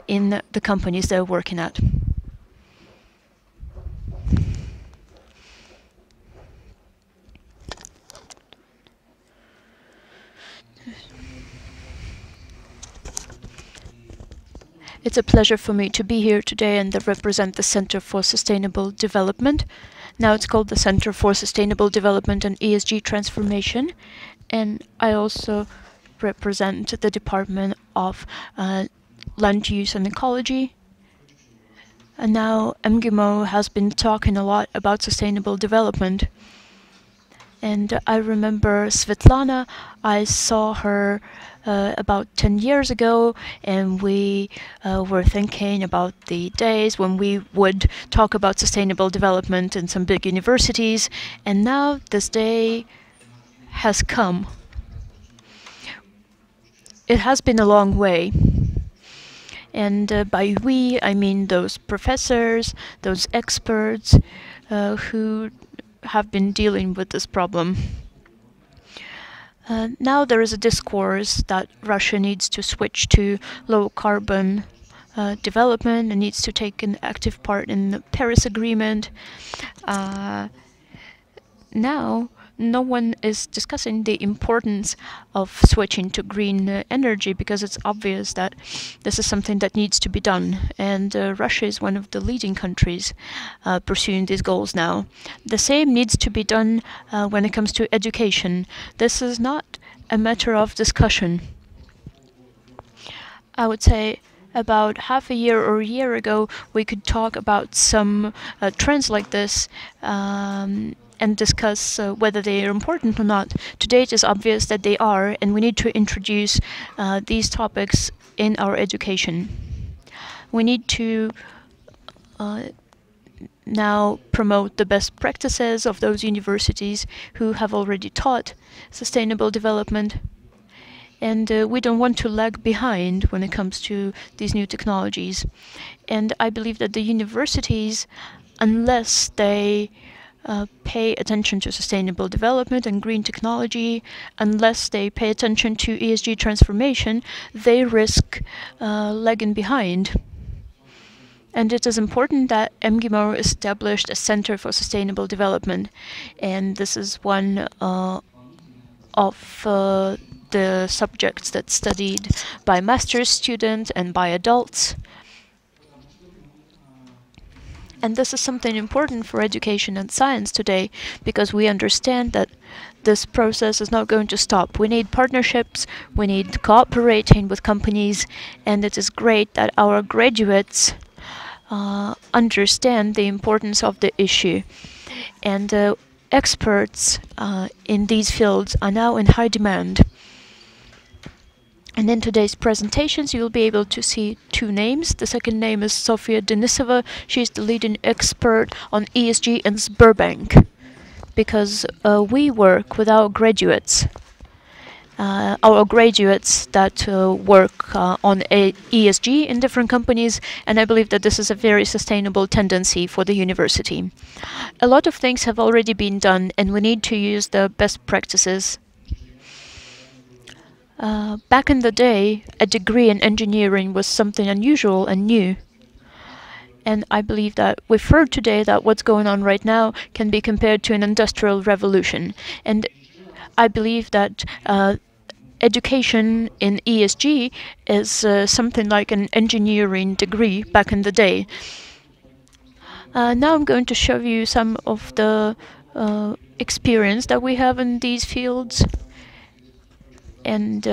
Speaker 2: in the companies they're working at. It's a pleasure for me to be here today and represent the Center for Sustainable Development. Now it's called the Center for Sustainable Development and ESG Transformation. And I also represent the Department of Land Use and Ecology. And now MGIMO has been talking a lot about sustainable development. And I remember Svetlana. I saw her about 10 years ago, and we were thinking about the days when we would talk about sustainable development in some big universities. And now this day has come. It has been a long way. And by we, I mean those professors, those experts who have been dealing with this problem. Now there is a discourse that Russia needs to switch to low-carbon development and needs to take an active part in the Paris Agreement. Now, no one is discussing the importance of switching to green energy because it's obvious that this is something that needs to be done. And Russia is one of the leading countries pursuing these goals now. The same needs to be done when it comes to education. This is not a matter of discussion. I would say about half a year or a year ago, we could talk about some trends like this and discuss whether they are important or not. Today it is obvious that they are, and we need to introduce these topics in our education. We need to now promote the best practices of those universities who have already taught sustainable development. And we don't want to lag behind when it comes to these new technologies. And I believe that the universities, unless they pay attention to sustainable development and green technology, unless they pay attention to ESG transformation, they risk lagging behind. And it is important that MGIMO established a Center for Sustainable Development. And this is one of the subjects that's studied by master's students and by adults. And this is something important for education and science today, because we understand that this process is not going to stop. We need partnerships, we need cooperating with companies, and it is great that our graduates understand the importance of the issue. And experts in these fields are now in high demand. And in today's presentations, you will be able to see two names. The second name is Sofia Denisova. She's the leading expert on ESG in Sberbank, because we work with our graduates that work on ESG in different companies, and I believe that this is a very sustainable tendency for the university. A lot of things have already been done, and we need to use the best practices. Back in the day, a degree in engineering was something unusual and new. And I believe that we've heard today that what's going on right now can be compared to an industrial revolution. And I believe that education in ESG is something like an engineering degree back in the day. Now I'm going to show you some of the experience that we have in these fields. And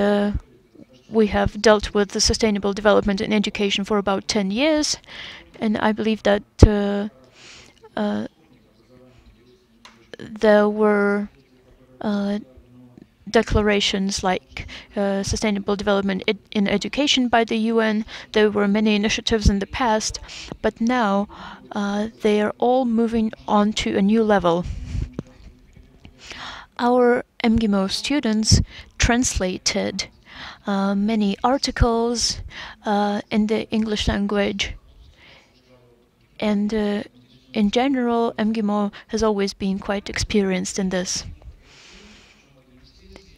Speaker 2: we have dealt with the sustainable development in education for about 10 years. And I believe that there were declarations like sustainable development in education by the UN. There were many initiatives in the past, but now they are all moving on to a new level. Our MGIMO students translated many articles in the English language, and in general, MGIMO has always been quite experienced in this.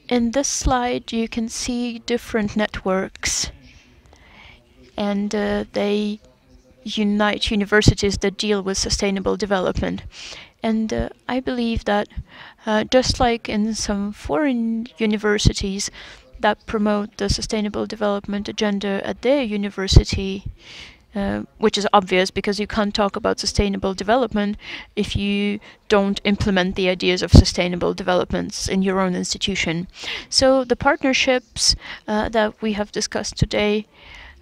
Speaker 2: In this slide, you can see different networks, and they unite universities that deal with sustainable development. And I believe that just like in some foreign universities, that promote the Sustainable Development Agenda at their university, which is obvious because you can't talk about sustainable development if you don't implement the ideas of sustainable developments in your own institution. So the partnerships that we have discussed today,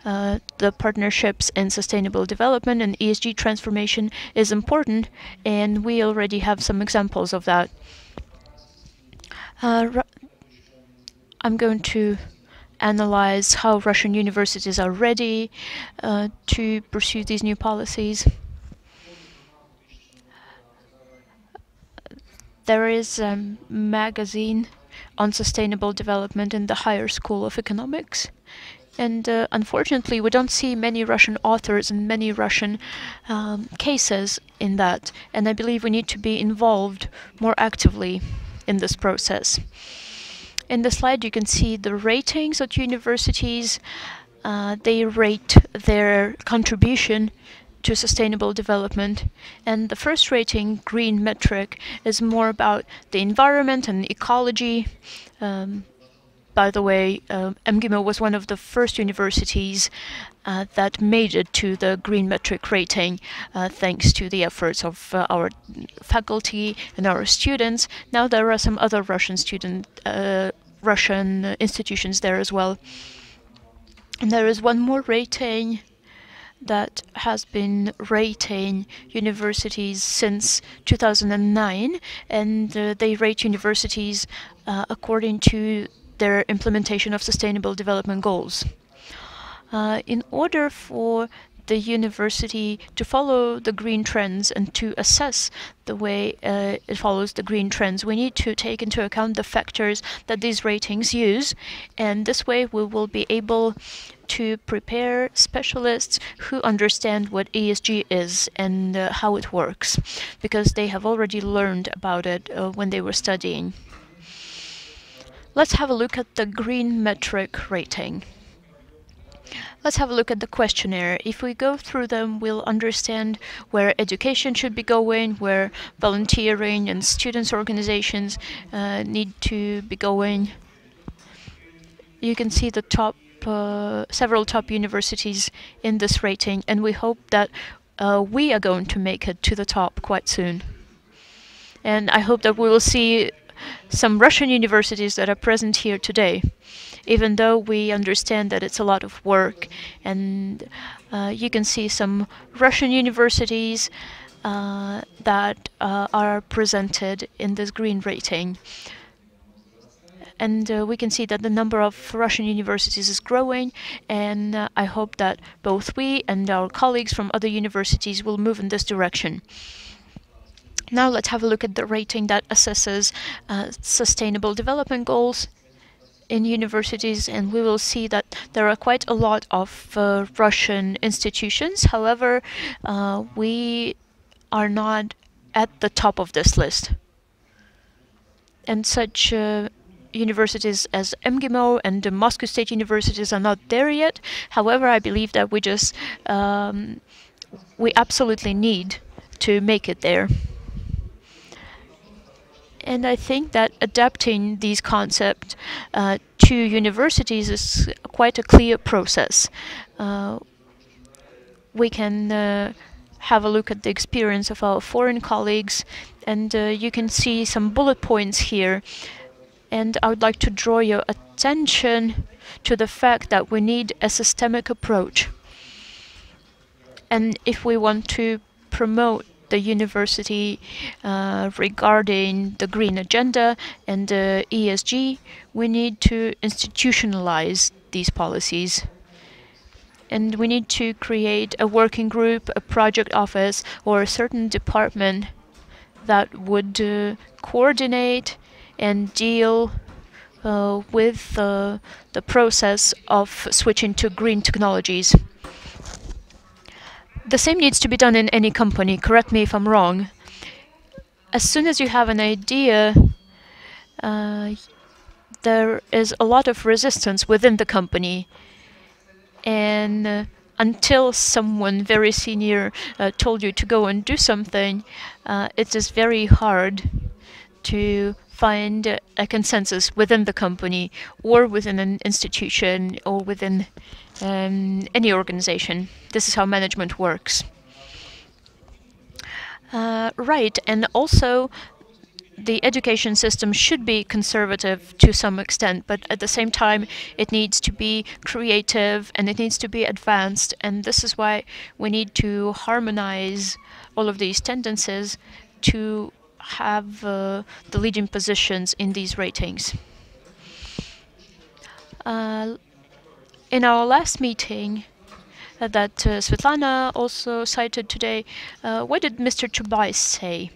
Speaker 2: the partnerships in sustainable development and ESG transformation is important, and we already have some examples of that. I'm going to analyze how Russian universities are ready to pursue these new policies. There is a magazine on sustainable development in the Higher School of Economics. And unfortunately, we don't see many Russian authors and many Russian cases in that. And I believe we need to be involved more actively in this process. In the slide, you can see the ratings at universities. They rate their contribution to sustainable development. And the first rating, green metric, is more about the environment and ecology. By the way, MGIMO was one of the first universities that made it to the green metric rating, thanks to the efforts of our faculty and our students. Now there are some other Russian institutions there as well. And there is one more rating that has been rating universities since 2009, and they rate universities according to their implementation of sustainable development goals. In order for the university to follow the green trends and to assess the way it follows the green trends, we need to take into account the factors that these ratings use, and this way we will be able to prepare specialists who understand what ESG is and how it works, because they have already learned about it when they were studying. Let's have a look at the green metric rating. Let's have a look at the questionnaire. If we go through them, we'll understand where education should be going, where volunteering and students' organizations need to be going. You can see the top, several top universities in this rating, and we hope that we are going to make it to the top quite soon. And I hope that we will see some Russian universities that are present here today, even though we understand that it's a lot of work. And you can see some Russian universities that are presented in this green rating. And we can see that the number of Russian universities is growing, and I hope that both we and our colleagues from other universities will move in this direction. Now let's have a look at the rating that assesses sustainable development goals in universities, and we will see that there are quite a lot of Russian institutions. However, we are not at the top of this list. And such universities as MGIMO and the Moscow State Universities are not there yet. However, I believe that we absolutely need to make it there. And I think that adapting these concepts to universities is quite a clear process. We can have a look at the experience of our foreign colleagues, and you can see some bullet points here. And I would like to draw your attention to the fact that we need a systemic approach. And if we want to promote the university regarding the green agenda and ESG, we need to institutionalize these policies. And we need to create a working group, a project office, or a certain department that would coordinate and deal with the process of switching to green technologies. The same needs to be done in any company, correct me if I'm wrong. As soon as you have an idea, there is a lot of resistance within the company. And until someone very senior told you to go and do something, it is very hard to find a consensus within the company or within an institution or within any organization. This is how management works. Right, and also the education system should be conservative to some extent, but at the same time it needs to be creative and it needs to be advanced, and this is why we need to harmonize all of these tendencies to have the leading positions in these ratings. In our last meeting that Svetlana also cited today, what did Mr. Chubais say?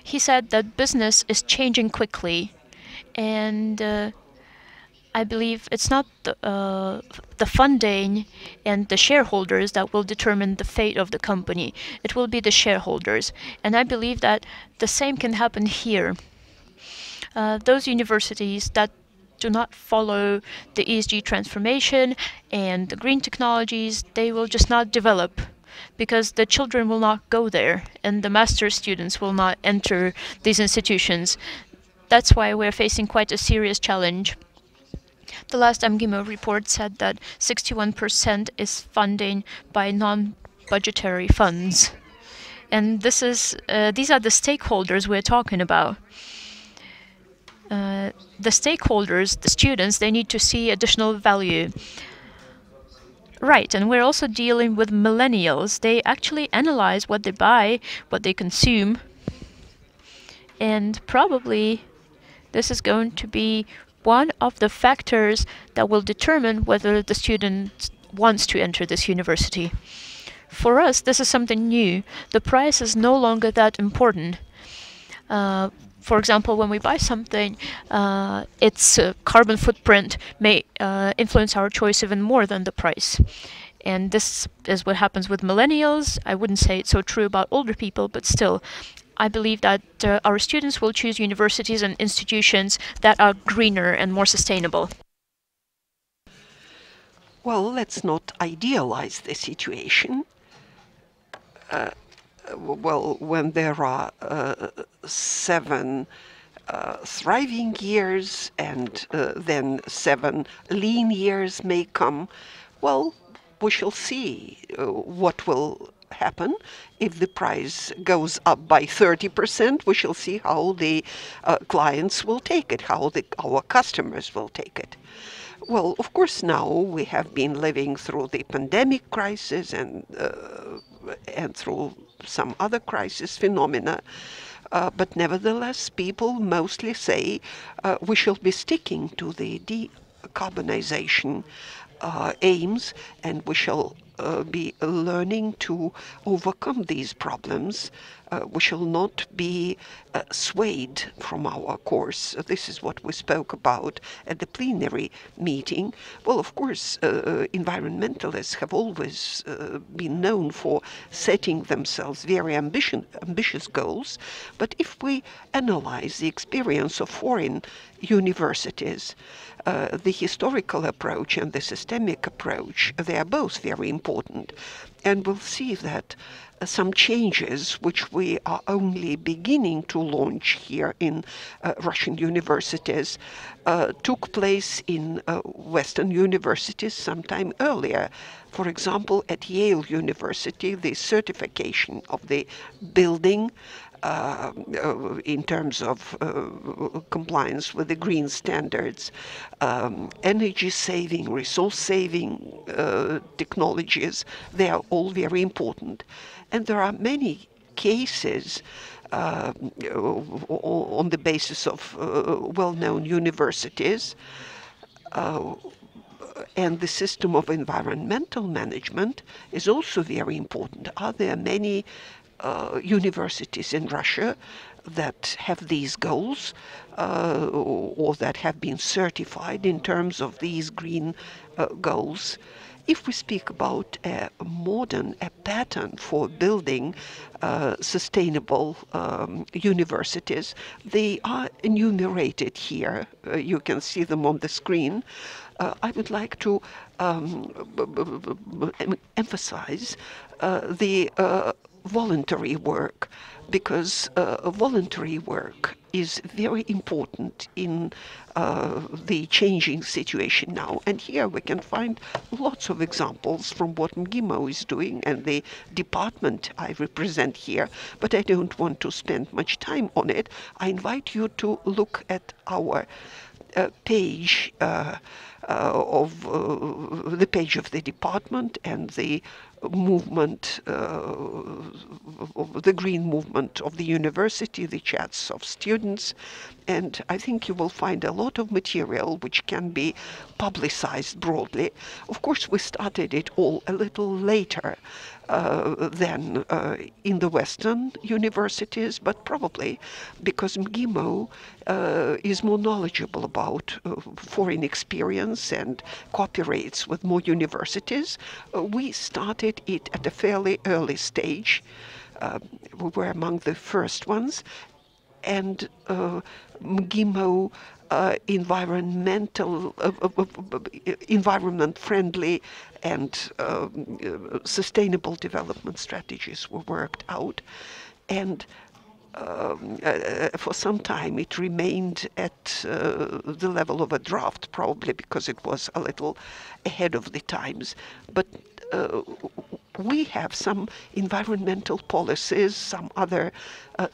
Speaker 2: He said that business is changing quickly, and I believe it's not the funding and the shareholders that will determine the fate of the company. It will be the shareholders, and I believe that the same can happen here. Those universities that do not follow the ESG transformation and the green technologies, they will just not develop, because the children will not go there and the master's students will not enter these institutions. That's why we're facing quite a serious challenge. The last MGIMO report said that 61% is funding by non-budgetary funds. And these are the stakeholders we're talking about. The stakeholders, the students, they need to see additional value. Right, and we're also dealing with millennials. They actually analyze what they buy, what they consume, and probably this is going to be one of the factors that will determine whether the student wants to enter this university. For us, this is something new. The price is no longer that important. For example, when we buy something, its carbon footprint may influence our choice even more than the price. And this is what happens with millennials. I wouldn't say it's so true about older people, but still, I believe that our students will choose universities and institutions that are greener and more sustainable.
Speaker 1: Well, let's not idealize the situation. Well, when there are 7 thriving years and then 7 lean years may come, well, we shall see what will happen. If the price goes up by 30%, we shall see how the clients will take it, how our customers will take it. Well, of course, now we have been living through the pandemic crisis and through some other crisis phenomena. But nevertheless, people mostly say we shall be sticking to the decarbonization aims, and we shall be learning to overcome these problems. We shall not be swayed from our course. This is what we spoke about at the plenary meeting. Well, of course, environmentalists have always been known for setting themselves very ambitious goals. But if we analyze the experience of foreign universities, the historical approach and the systemic approach, they are both very important. And we'll see that some changes which we are only beginning to launch here in Russian universities took place in Western universities sometime earlier. For example, at Yale University, the certification of the building in terms of compliance with the green standards, energy saving, resource saving technologies, they are all very important. And there are many cases on the basis of well-known universities, and the system of environmental management is also very important. Are there many universities in Russia that have these goals or that have been certified in terms of these green goals? If we speak about a pattern for building sustainable universities, they are enumerated here. You can see them on the screen. I would like to emphasize the voluntary work, because voluntary work is very important in the changing situation now. And here we can find lots of examples from what MGIMO is doing and the department I represent here, but I don't want to spend much time on it. I invite you to look at our page of the page of the department and the movement, the green movement of the university, the chats of students, and I think you will find a lot of material which can be publicized broadly. Of course, we started it all a little later than in the Western universities, but probably because MGIMO is more knowledgeable about foreign experience and cooperates with more universities. We started it at a fairly early stage. We were among the first ones, and MGIMO environment-friendly and sustainable development strategies were worked out, and for some time it remained at the level of a draft, probably because it was a little ahead of the times. But we have some environmental policies, some other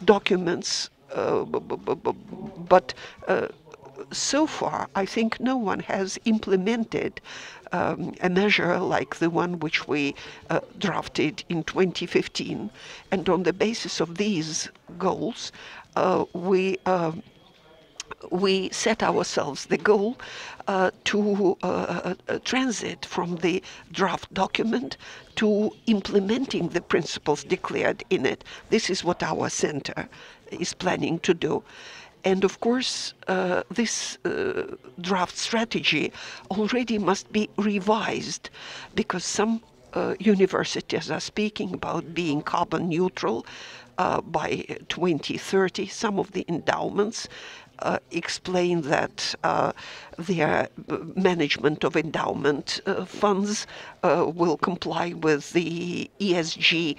Speaker 1: documents, but so far, I think no one has implemented a measure like the one which we drafted in 2015. And on the basis of these goals, we set ourselves the goal to transit from the draft document to implementing the principles declared in it. This is what our center is planning to do. And of course, this draft strategy already must be revised, because some universities are speaking about being carbon neutral by 2030. Some of the endowments explain that their management of endowment funds will comply with the ESG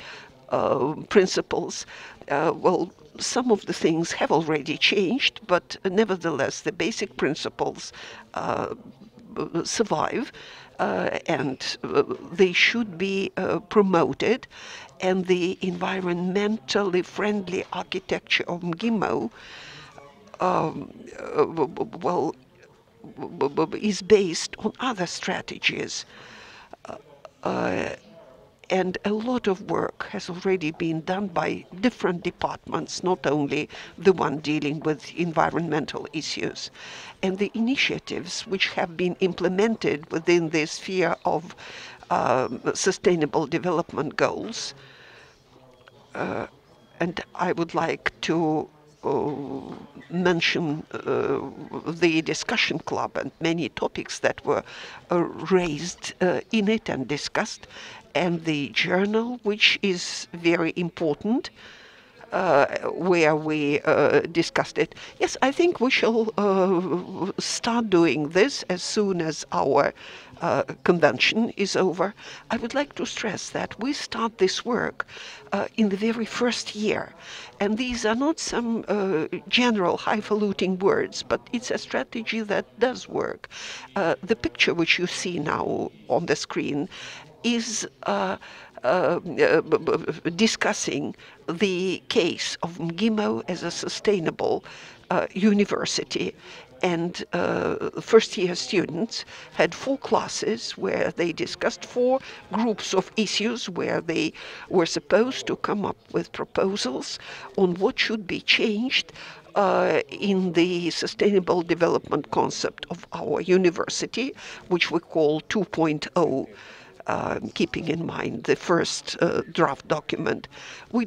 Speaker 1: principles. Well, some of the things have already changed, but nevertheless, the basic principles survive, and they should be promoted. And the environmentally friendly architecture of MGIMO is based on other strategies. And a lot of work has already been done by different departments, not only the one dealing with environmental issues. And the initiatives which have been implemented within the sphere of sustainable development goals, and I would like to mention the discussion club and many topics that were raised in it and discussed, and the journal, which is very important, where we discussed it. Yes, I think we shall start doing this as soon as our convention is over. I would like to stress that we start this work in the very first year. And these are not some general highfalutin words, but it's a strategy that does work. The picture which you see now on the screen is discussing the case of MGIMO as a sustainable university. And first-year students had 4 classes where they discussed 4 groups of issues where they were supposed to come up with proposals on what should be changed in the sustainable development concept of our university, which we call 2.0. Keeping in mind the first draft document. We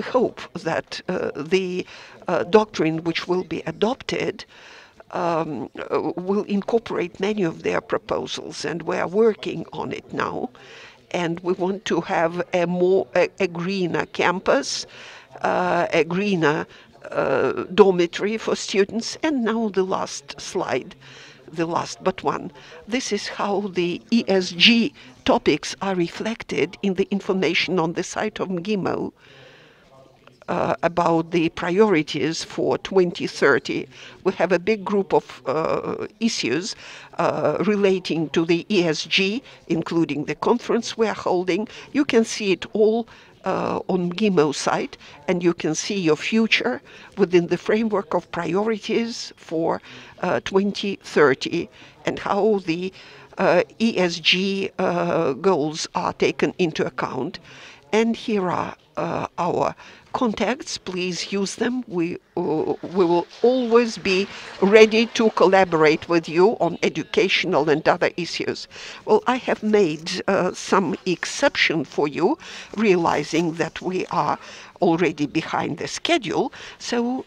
Speaker 1: hope that the doctrine which will be adopted will incorporate many of their proposals, and we are working on it now. And we want to have a greener campus, a greener dormitory for students. And now the last slide, the last but one. This is how the ESG topics are reflected in the information on the site of MGIMO about the priorities for 2030. We have a big group of issues relating to the ESG, including the conference we are holding. You can see it all on MGIMO site, and you can see your future within the framework of priorities for 2030 and how the ESG goals are taken into account. And here are our contacts. Please use them. We will always be ready to collaborate with you on educational and other issues. Well, I have made some exception for you, realizing that we are already behind the schedule. So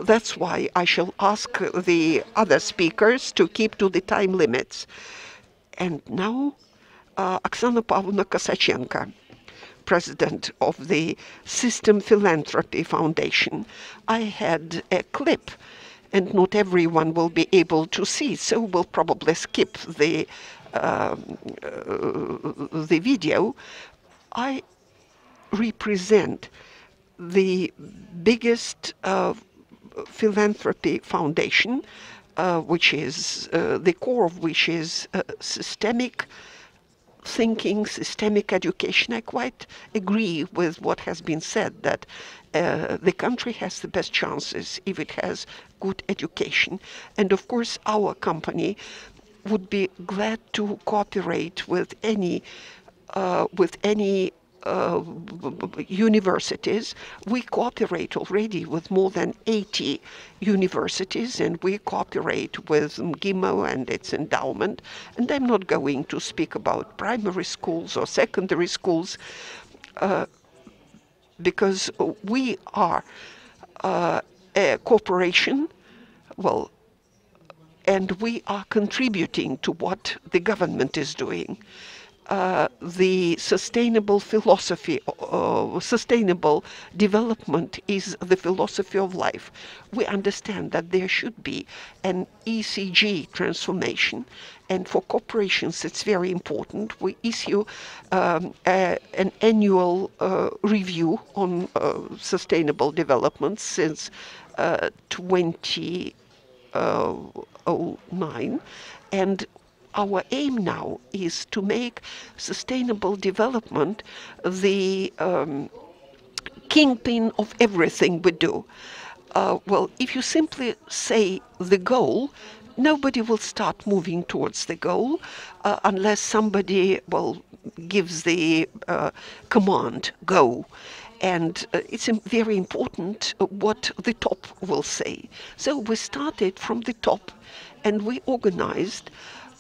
Speaker 1: that's why I shall ask the other speakers to keep to the time limits. And now, Oksana Pavlovna Kosachenko, president of the System Philanthropy Foundation. I had a clip, and not everyone will be able to see, so we'll probably skip the video. I represent the biggest philanthropy foundation, which is the core of which is systemic thinking, systemic education. I quite agree with what has been said, that the country has the best chances if it has good education. And of course, our company would be glad to cooperate with any universities. We cooperate already with more than 80 universities, and we cooperate with MGIMO and its endowment. And I'm not going to speak about primary schools or secondary schools because we are a corporation, well, and we are contributing to what the government is doing. The sustainable philosophy, sustainable development is the philosophy of life. We understand that there should be an ESG transformation, and for corporations it's very important. We issue an annual review on sustainable development since 2009, and our aim now is to make sustainable development the kingpin of everything we do. Well, if you simply say the goal, nobody will start moving towards the goal unless somebody, well, gives the command, go. And it's very important what the top will say. So we started from the top, and we organized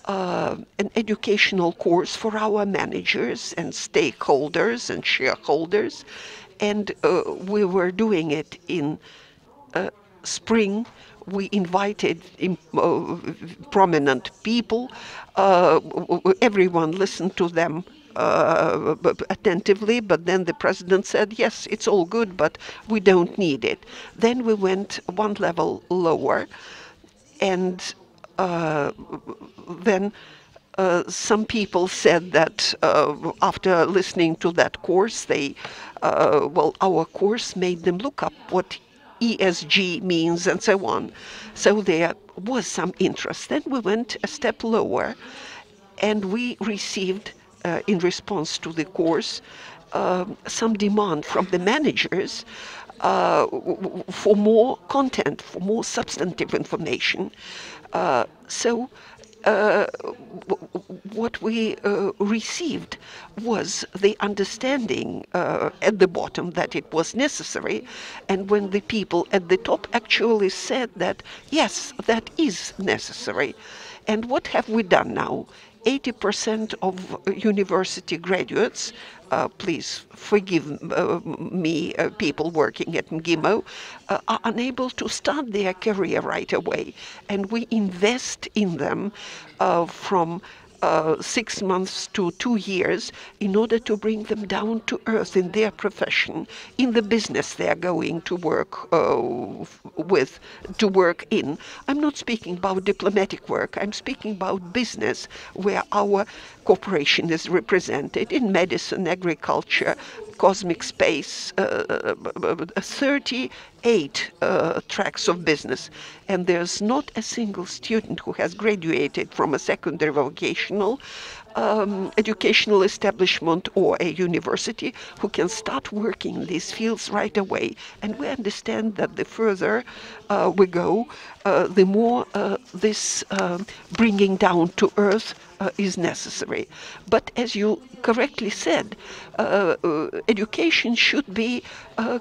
Speaker 1: an educational course for our managers and stakeholders and shareholders, and we were doing it in spring. We invited prominent people. Everyone listened to them attentively, but then the president said, yes, it's all good, but we don't need it. Then we went one level lower, and then some people said that after listening to that course, they, well, our course made them look up what ESG means and so on. So there was some interest. Then we went a step lower, and we received, in response to the course, some demand from the managers for more content, for more substantive information. So what we received was the understanding at the bottom that it was necessary, and when the people at the top actually said that, yes, that is necessary. And what have we done now? 80% of university graduates, please forgive me, people working at MGIMO, are unable to start their career right away. And we invest in them from 6 months to 2 years in order to bring them down to earth in their profession, in the business they are going to work to work in. I'm not speaking about diplomatic work. I'm speaking about business where our cooperation is represented in medicine, agriculture, cosmic space, 38 tracks of business. And there's not a single student who has graduated from a secondary vocational educational establishment or a university who can start working in these fields right away. And we understand that the further we go, the more this bringing down to earth is necessary. But as you correctly said, education should be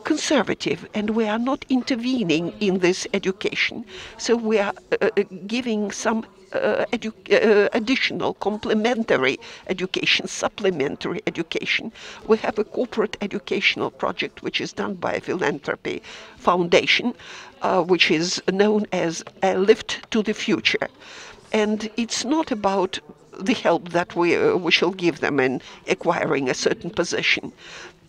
Speaker 1: conservative, and we are not intervening in this education. So we are giving some additional complementary education, supplementary education. We have a corporate educational project which is done by a philanthropy foundation, which is known as A Lift to the Future. And it's not about the help that we shall give them in acquiring a certain position.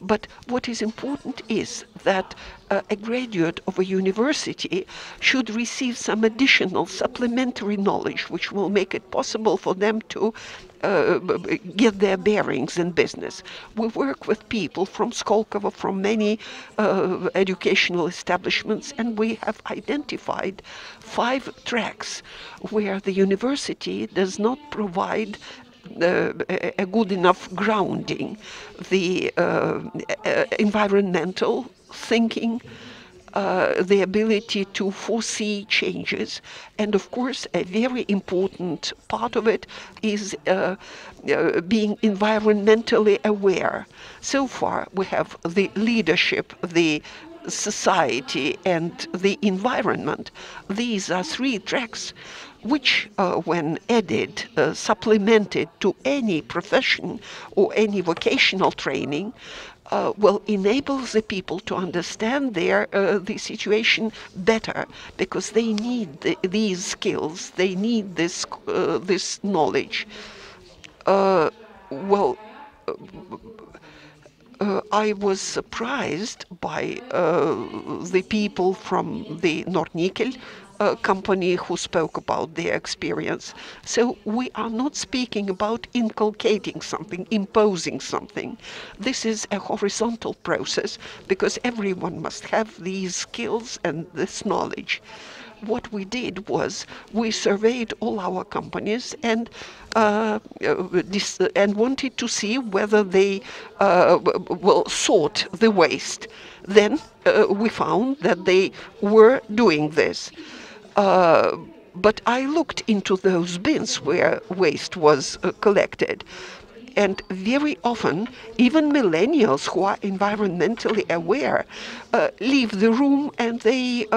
Speaker 1: But what is important is that a graduate of a university should receive some additional supplementary knowledge which will make it possible for them to get their bearings in business. We work with people from Skolkovo, from many educational establishments, and we have identified 5 tracks where the university does not provide a good enough grounding. The environmental thinking, the ability to foresee changes, and of course a very important part of it is being environmentally aware. So far we have the leadership, the society, and the environment. These are 3 tracks which, when added, supplemented to any profession or any vocational training, will enable the people to understand the situation better, because they need these skills, they need this knowledge. I was surprised by the people from the Nornickel company who spoke about their experience. So we are not speaking about inculcating something, imposing something. This is a horizontal process because everyone must have these skills and this knowledge. What we did was we surveyed all our companies and wanted to see whether they sort the waste. Then we found that they were doing this. But I looked into those bins where waste was collected. And very often, even millennials who are environmentally aware leave the room and they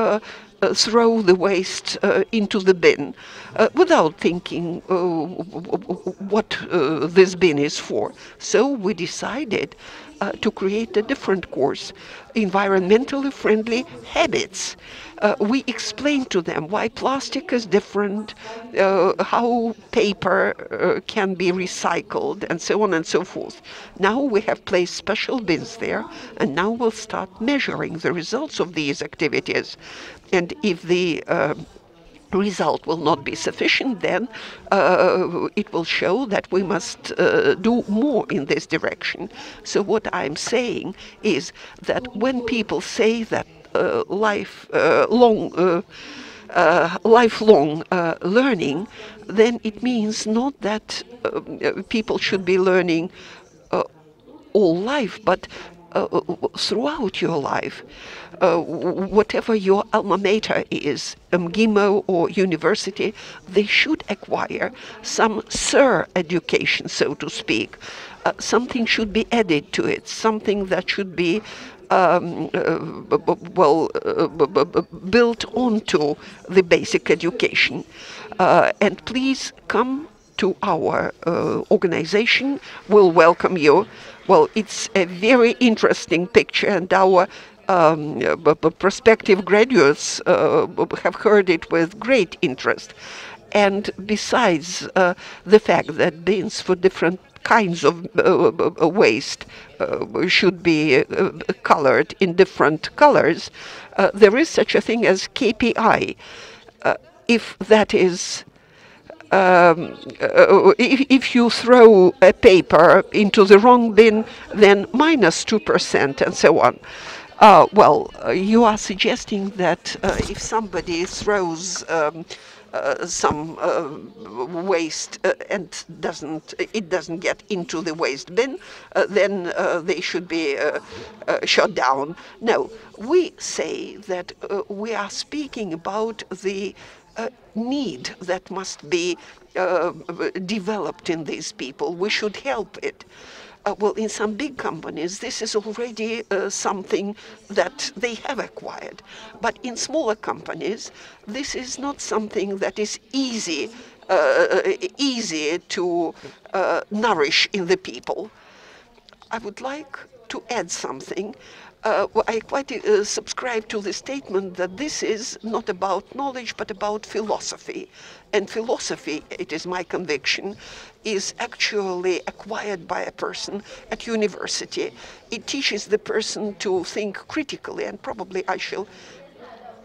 Speaker 1: throw the waste into the bin without thinking what this bin is for. So we decided to create a different course, environmentally friendly habits. We explained to them why plastic is different, how paper can be recycled, and so on and so forth. Now we have placed special bins there, and now we'll start measuring the results of these activities. And if the result will not be sufficient, then it will show that we must do more in this direction. So what I'm saying is that when people say that lifelong learning, then it means not that people should be learning all life, but throughout your life. Whatever your alma mater is, MGIMO or university, they should acquire some education, so to speak. Something should be added to it, something that should be built onto the basic education. And please come to our organization. We'll welcome you. Well, it's a very interesting picture, and our prospective graduates have heard it with great interest. And besides the fact that bins for different kinds of waste should be colored in different colors, there is such a thing as KPI. If that is if you throw a paper into the wrong bin, then -2% and so on. You are suggesting that if somebody throws some waste and it doesn't get into the waste bin, then they should be shut down. No, we say that we are speaking about the need that must be developed in these people. We should help it. Well, in some big companies, this is already something that they have acquired. But in smaller companies, this is not something that is easy to nourish in the people. I would like to add something. I quite subscribe to the statement that this is not about knowledge, but about philosophy. And philosophy, it is my conviction, is actually acquired by a person at university. It teaches the person to think critically, and probably I shall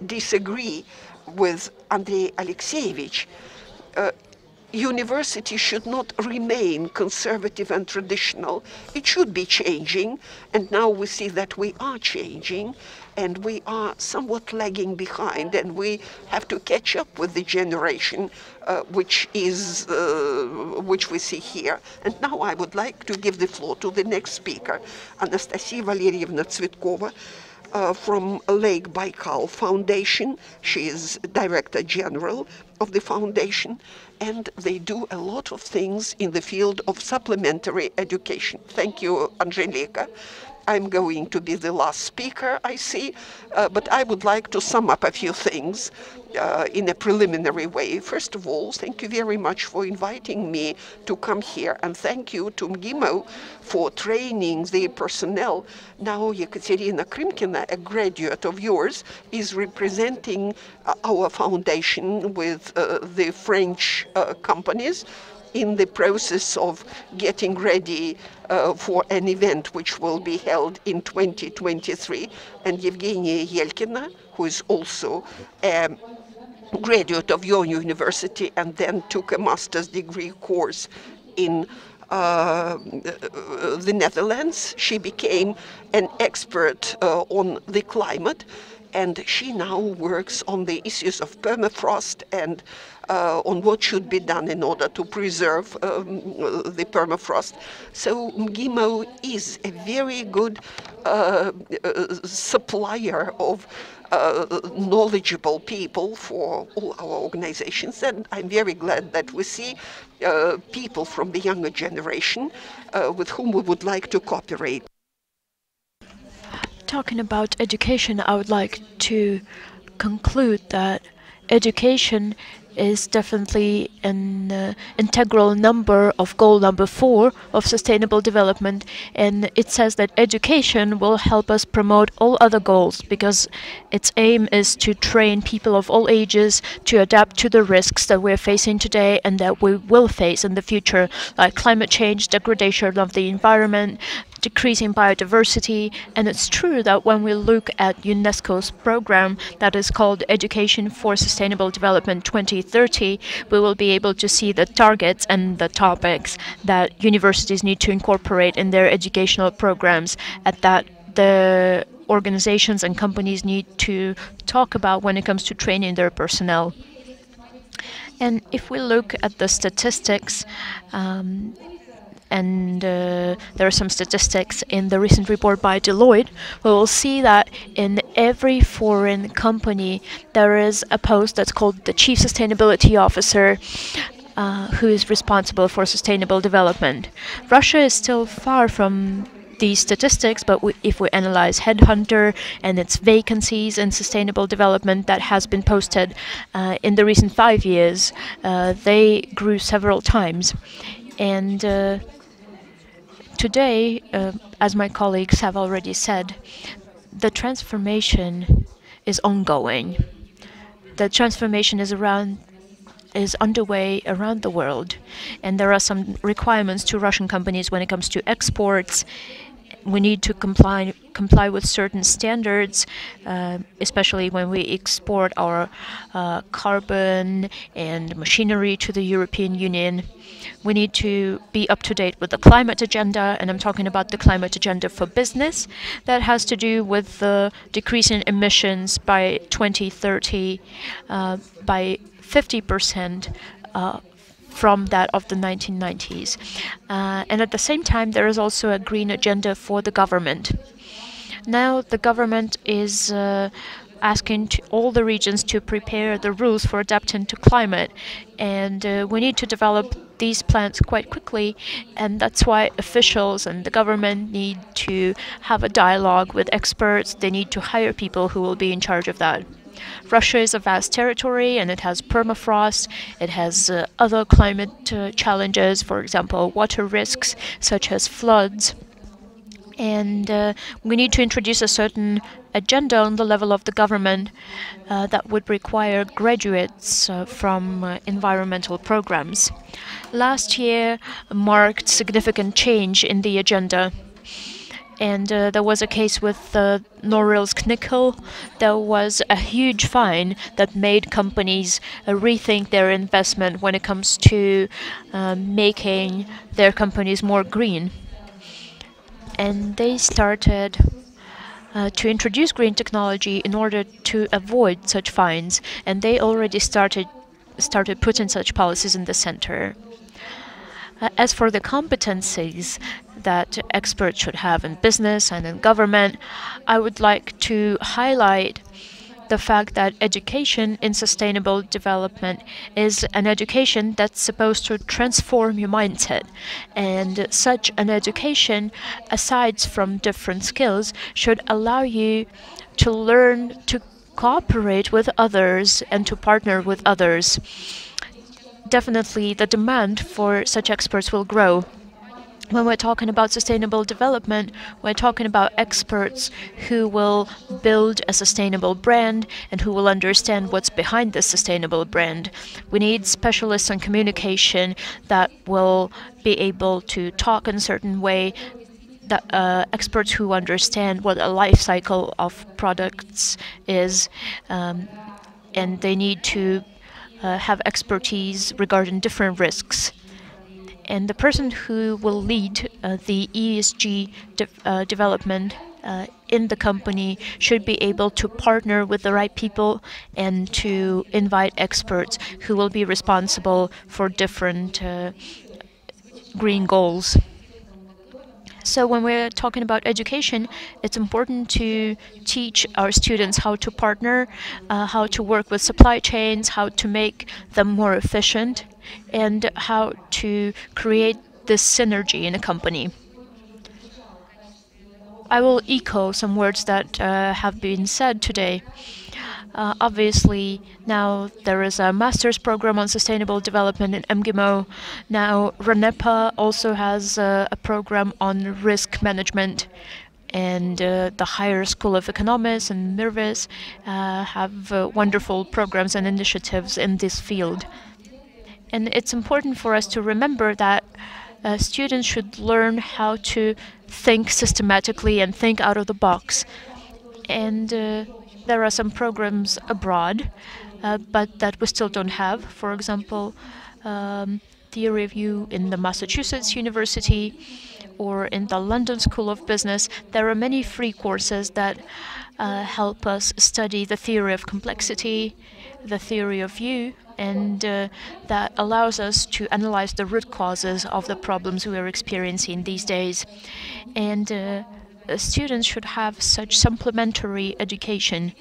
Speaker 1: disagree with Andrei Alexeyevich. University should not remain conservative and traditional. It should be changing, and now we see that we are changing, and we are somewhat lagging behind, and we have to catch up with the generation which we see here. And now I would like to give the floor to the next speaker, Anastasia Valerievna Tsvetkova, from Lake Baikal Foundation. She is Director General of the foundation, and they do a lot of things in the field of supplementary education. Thank you, Angelika. I'm going to be the last speaker, I see, but I would like to sum up a few things in a preliminary way. First of all, thank you very much for inviting me to come here, and thank you to MGIMO for training the personnel. Now Ekaterina Krimkina, a graduate of yours, is representing our foundation with the French companies in the process of getting ready for an event which will be held in 2023. And Evgenia Yelkina, who is also a graduate of your university and then took a master's degree course in the Netherlands. She became an expert on the climate, and she now works on the issues of permafrost and on what should be done in order to preserve the permafrost. So MGIMO is a very good supplier of knowledgeable people for all our organizations, and I'm very glad that we see people from the younger generation with whom we would like to cooperate.
Speaker 2: Talking about education, I would like to conclude that education is definitely an integral number of goal number 4 of sustainable development, and it says that education will help us promote all other goals because its aim is to train people of all ages to adapt to the risks that we're facing today and that we will face in the future, like climate change, degradation of the environment, decreasing biodiversity. And it's true that when we look at UNESCO's program that is called Education for Sustainable Development 2030, we will be able to see the targets and the topics that universities need to incorporate in their educational programs, at that the organizations and companies need to talk about when it comes to training their personnel. And if we look at the statistics, and there are some statistics in the recent report by Deloitte, we will see that in every foreign company there is a post that's called the Chief Sustainability Officer, who is responsible for sustainable development. Russia is still far from these statistics, but if we analyze Headhunter and its vacancies in sustainable development that has been posted in the recent 5 years, they grew several times. And today, as my colleagues have already said, the transformation is ongoing. The transformation is around is underway around the world, and there are some requirements to Russian companies when it comes to exports. We need to comply with certain standards, especially when we export our carbon and machinery to the European Union. We need to be up to date with the climate agenda, and I'm talking about the climate agenda for business. That has to do with the decrease in emissions by 2030 by 50%. From that of the 1990s. And at the same time, there is also a green agenda for the government. Now, the government is asking all the regions to prepare the rules for adapting to climate. And we need to develop these plans quite quickly. And that's why officials and the government need to have a dialogue with experts. They need to hire people who will be in charge of that. Russia is a vast territory, and it has permafrost. It has other climate challenges, for example, water risks such as floods. And we need to introduce a certain agenda on the level of the government that would require graduates from environmental programs. Last year marked significant change in the agenda. And there was a case with Norilsk nickel. There was a huge fine that made companies rethink their investment when it comes to making their companies more green. And they started to introduce green technology in order to avoid such fines. And they already started putting such policies in the center. As for the competencies that experts should have in business and in government, I would like to highlight the fact that education in sustainable development is an education that's supposed to transform your mindset. And such an education, aside from different skills, should allow you to learn to cooperate with others and to partner with others. Definitely the demand for such experts will grow. When we're talking about sustainable development, we're talking about experts who will build a sustainable brand and who will understand what's behind this sustainable brand. We need specialists in communication that will be able to talk in a certain way, that experts who understand what a life cycle of products is, and they need to have expertise regarding different risks. And the person who will lead the ESG development in the company should be able to partner with the right people and to invite experts who will be responsible for different green goals. So when we're talking about education, it's important to teach our students how to partner, how to work with supply chains, how to make them more efficient, and how to create this synergy in a company. I will echo some words that have been said today. Obviously, now there is a master's program on sustainable development in MGIMO. Now, RANEPA also has a program on risk management. And the Higher School of Economics and MIRVIS have wonderful programs and initiatives in this field. And it's important for us to remember that students should learn how to think systematically and think out of the box. And there are some programs abroad, but that we still don't have. For example, theory review in the Massachusetts University or in the London School of Business. There are many free courses that help us study the theory of complexity, the theory of view, and that allows us to analyze the root causes of the problems we are experiencing these days. And students should have such supplementary education.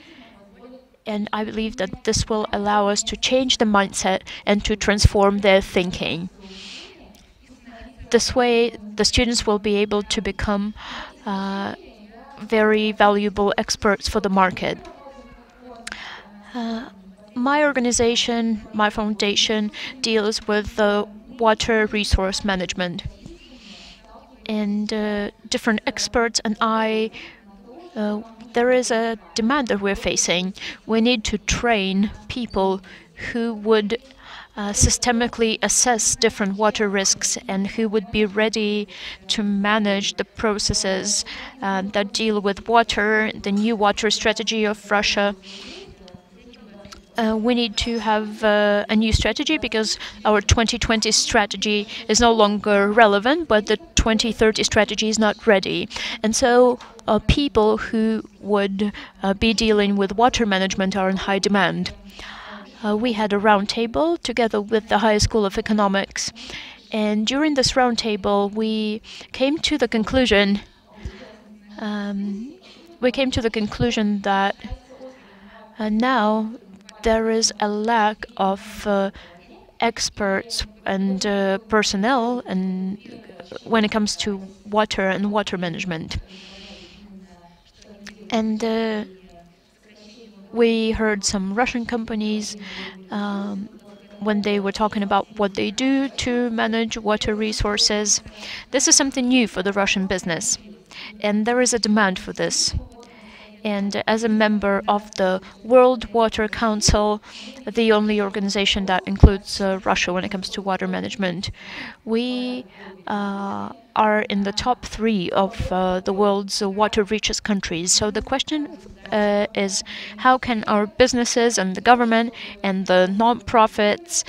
Speaker 2: And I believe that this will allow us to change the mindset and to transform their thinking. This way, the students will be able to become very valuable experts for the market. My organization, my foundation, deals with water resource management. And different experts and there is a demand that we're facing. We need to train people who would systemically assess different water risks and who would be ready to manage the processes that deal with water, the new water strategy of Russia. We need to have a new strategy because our 2020 strategy is no longer relevant, but the 2030 strategy is not ready. And so people who would be dealing with water management are in high demand. We had a roundtable together with the High School of Economics. And during this roundtable, we came to the conclusion that now there is a lack of experts and personnel and when it comes to water and water management. And we heard some Russian companies when they were talking about what they do to manage water resources. This is something new for the Russian business, and there is a demand for this. And as a member of the World Water Council, the only organization that includes Russia when it comes to water management, we are in the top 3 of the world's water richest countries. So the question is, how can our businesses and the government and the non-profits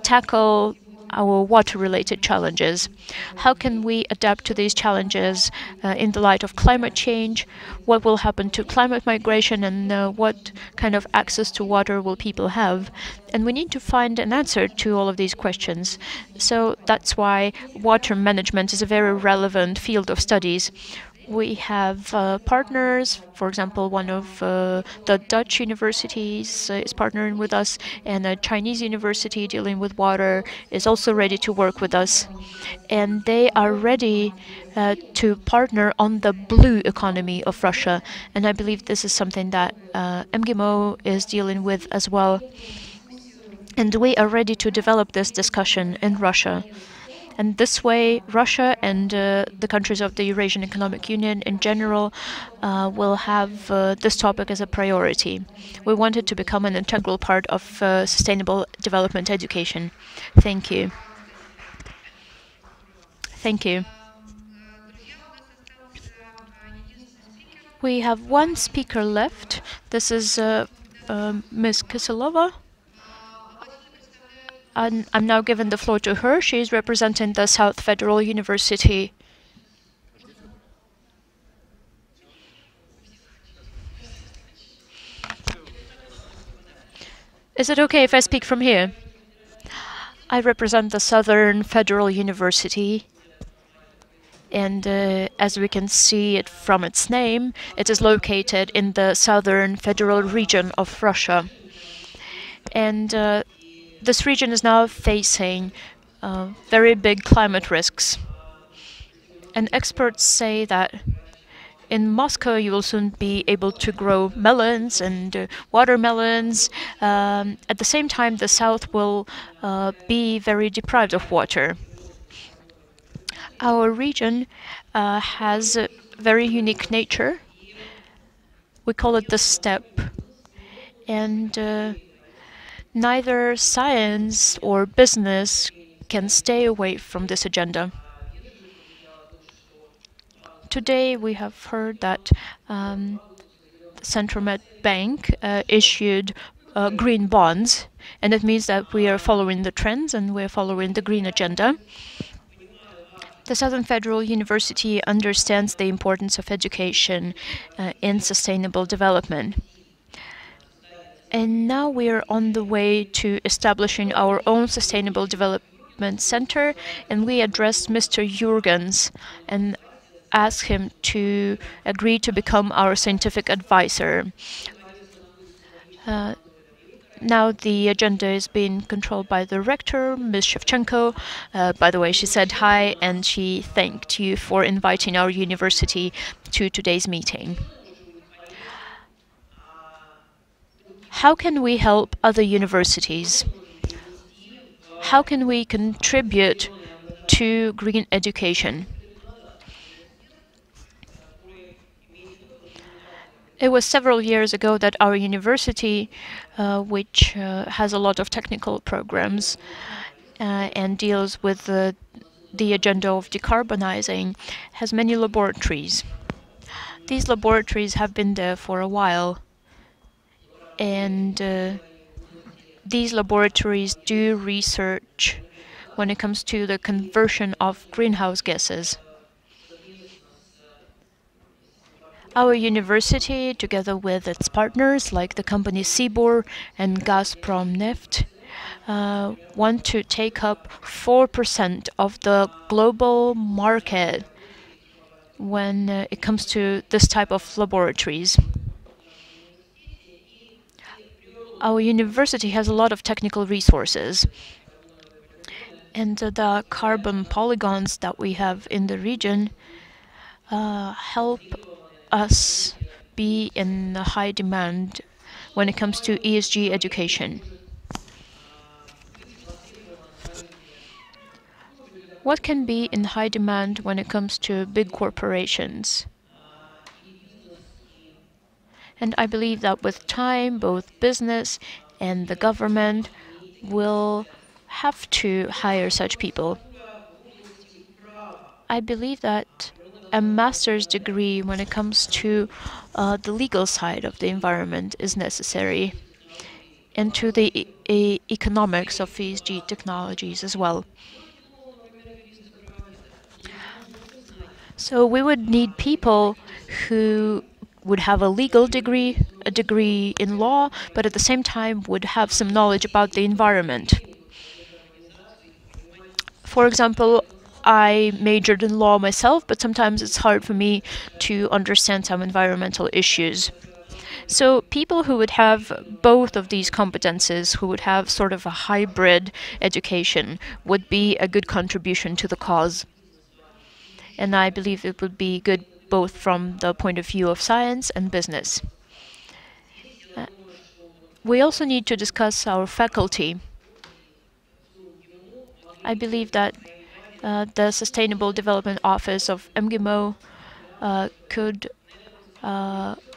Speaker 2: tackle our water-related challenges? How can we adapt to these challenges in the light of climate change? What will happen to climate migration, and what kind of access to water will people have? And we need to find an answer to all of these questions. So that's why water management is a very relevant field of studies. We have partners. For example, one of the Dutch universities is partnering with us, and a Chinese university dealing with water is also ready to work with us. And they are ready to partner on the blue economy of Russia. And I believe this is something that MGIMO is dealing with as well. And we are ready to develop this discussion in Russia. And this way, Russia and the countries of the Eurasian Economic Union in general will have this topic as a priority. We want it to become an integral part of sustainable development education. Thank you. Thank you. We have one speaker left. This is Ms. Kiselova. I'm now giving the floor to her. She is representing the South Federal University. Is it okay if I speak from here? I represent the Southern Federal University. And as we can see it from its name, it is located in the Southern Federal region of Russia. And this region is now facing very big climate risks. And experts say that in Moscow you will soon be able to grow melons and watermelons. At the same time, the south will be very deprived of water. Our region has a very unique nature. We call it the steppe. And neither science or business can stay away from this agenda. Today we have heard that Central Bank issued green bonds, and it means that we are following the trends and we are following the green agenda. The Southern Federal University understands the importance of education in sustainable development. And now we are on the way to establishing our own Sustainable Development Center, and we addressed Mr. Jurgens and asked him to agree to become our scientific advisor. Now the agenda is being controlled by the rector, Ms. Shevchenko. By the way, she said hi, and she thanked you for inviting our university to today's meeting. How can we help other universities? How can we contribute to green education? It was several years ago that our university, which has a lot of technical programs and deals with the agenda of decarbonizing, has many laboratories. These laboratories have been there for a while, and these laboratories do research when it comes to the conversion of greenhouse gases. Our university, together with its partners like the company Sibur and Gazprom Neft, want to take up 4% of the global market when it comes to this type of laboratories. Our university has a lot of technical resources, and the carbon polygons that we have in the region help us be in high demand when it comes to ESG education. What can be in high demand when it comes to big corporations? And I believe that with time, both business and the government will have to hire such people. I believe that a master's degree when it comes to the legal side of the environment is necessary, and to the economics of ESG technologies as well. So we would need people who would have a legal degree, a degree in law, but at the same time would have some knowledge about the environment. For example, I majored in law myself, but sometimes it's hard for me to understand some environmental issues. So people who would have both of these competences, who would have sort of a hybrid education, would be a good contribution to the cause. And I believe it would be good both from the point of view of science and business. We also need to discuss our faculty. I believe that the Sustainable Development Office of MGIMO could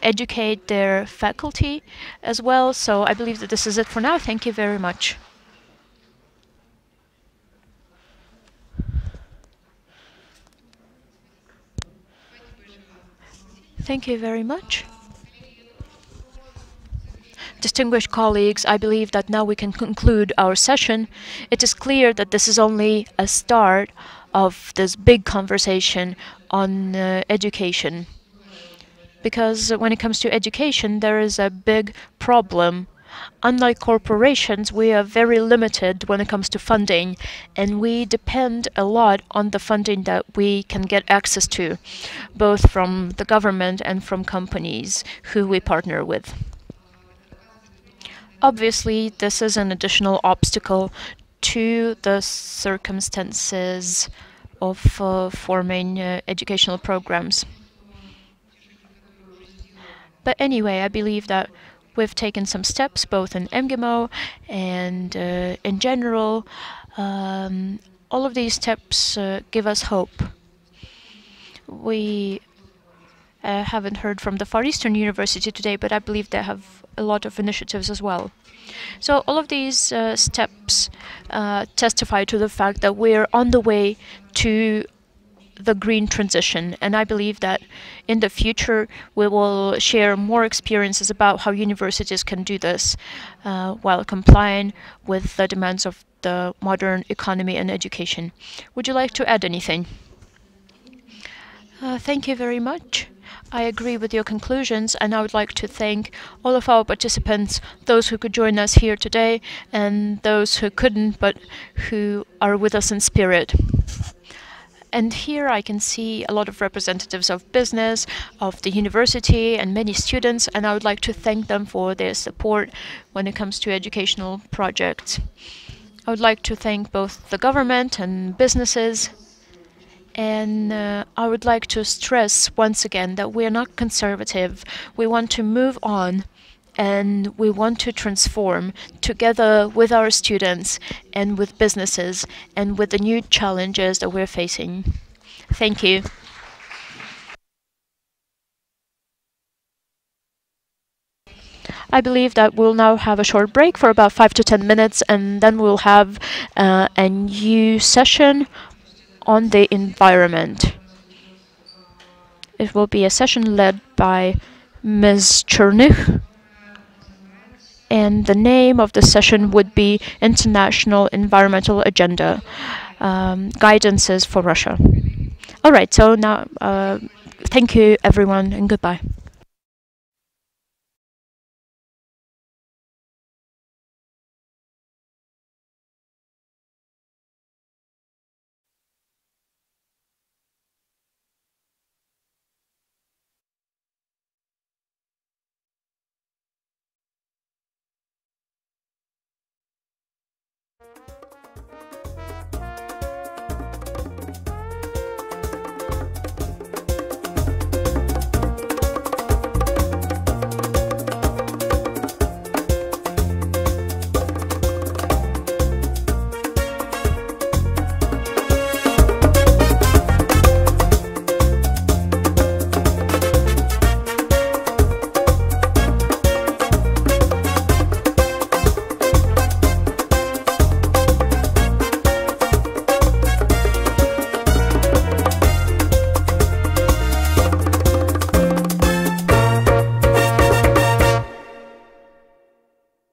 Speaker 2: educate their faculty as well. So I believe that this is it for now. Thank you very much. Thank you very much. Distinguished colleagues, I believe that now we can conclude our session. It is clear that this is only a start of this big conversation on education. Because when it comes to education, there is a big problem. Unlike corporations, we are very limited when it comes to funding, and we depend a lot on the funding that we can get access to, both from the government and from companies who we partner with. Obviously, this is an additional obstacle to the circumstances of forming educational programs. But anyway, I believe that we've taken some steps, both in MGIMO and in general. All of these steps give us hope. We haven't heard from the Far Eastern University today, but I believe they have a lot of initiatives as well. So all of these steps testify to the fact that we're on the way to the green transition, and I believe that in the future we will share more experiences about how universities can do this while complying with the demands of the modern economy and education. Would you like to add anything? Thank you very much. I agree with your conclusions, and I would like to thank all of our participants, those who could join us here today and those who couldn't but who are with us in spirit. And here I can see a lot of representatives of business, of the university, and many students, and I would like to thank them for their support when it comes to educational projects. I would like to thank both the government and businesses, and I would like to stress once again that we are not conservative. We want to move on, and we want to transform together with our students and with businesses and with the new challenges that we're facing. Thank you. I believe that we'll now have a short break for about 5 to 10 minutes, and then we'll have a new session on the environment. It will be a session led by Ms. Chernich, and the name of the session would be International Environmental Agenda, Guidances for Russia. All right, so now thank you everyone and goodbye.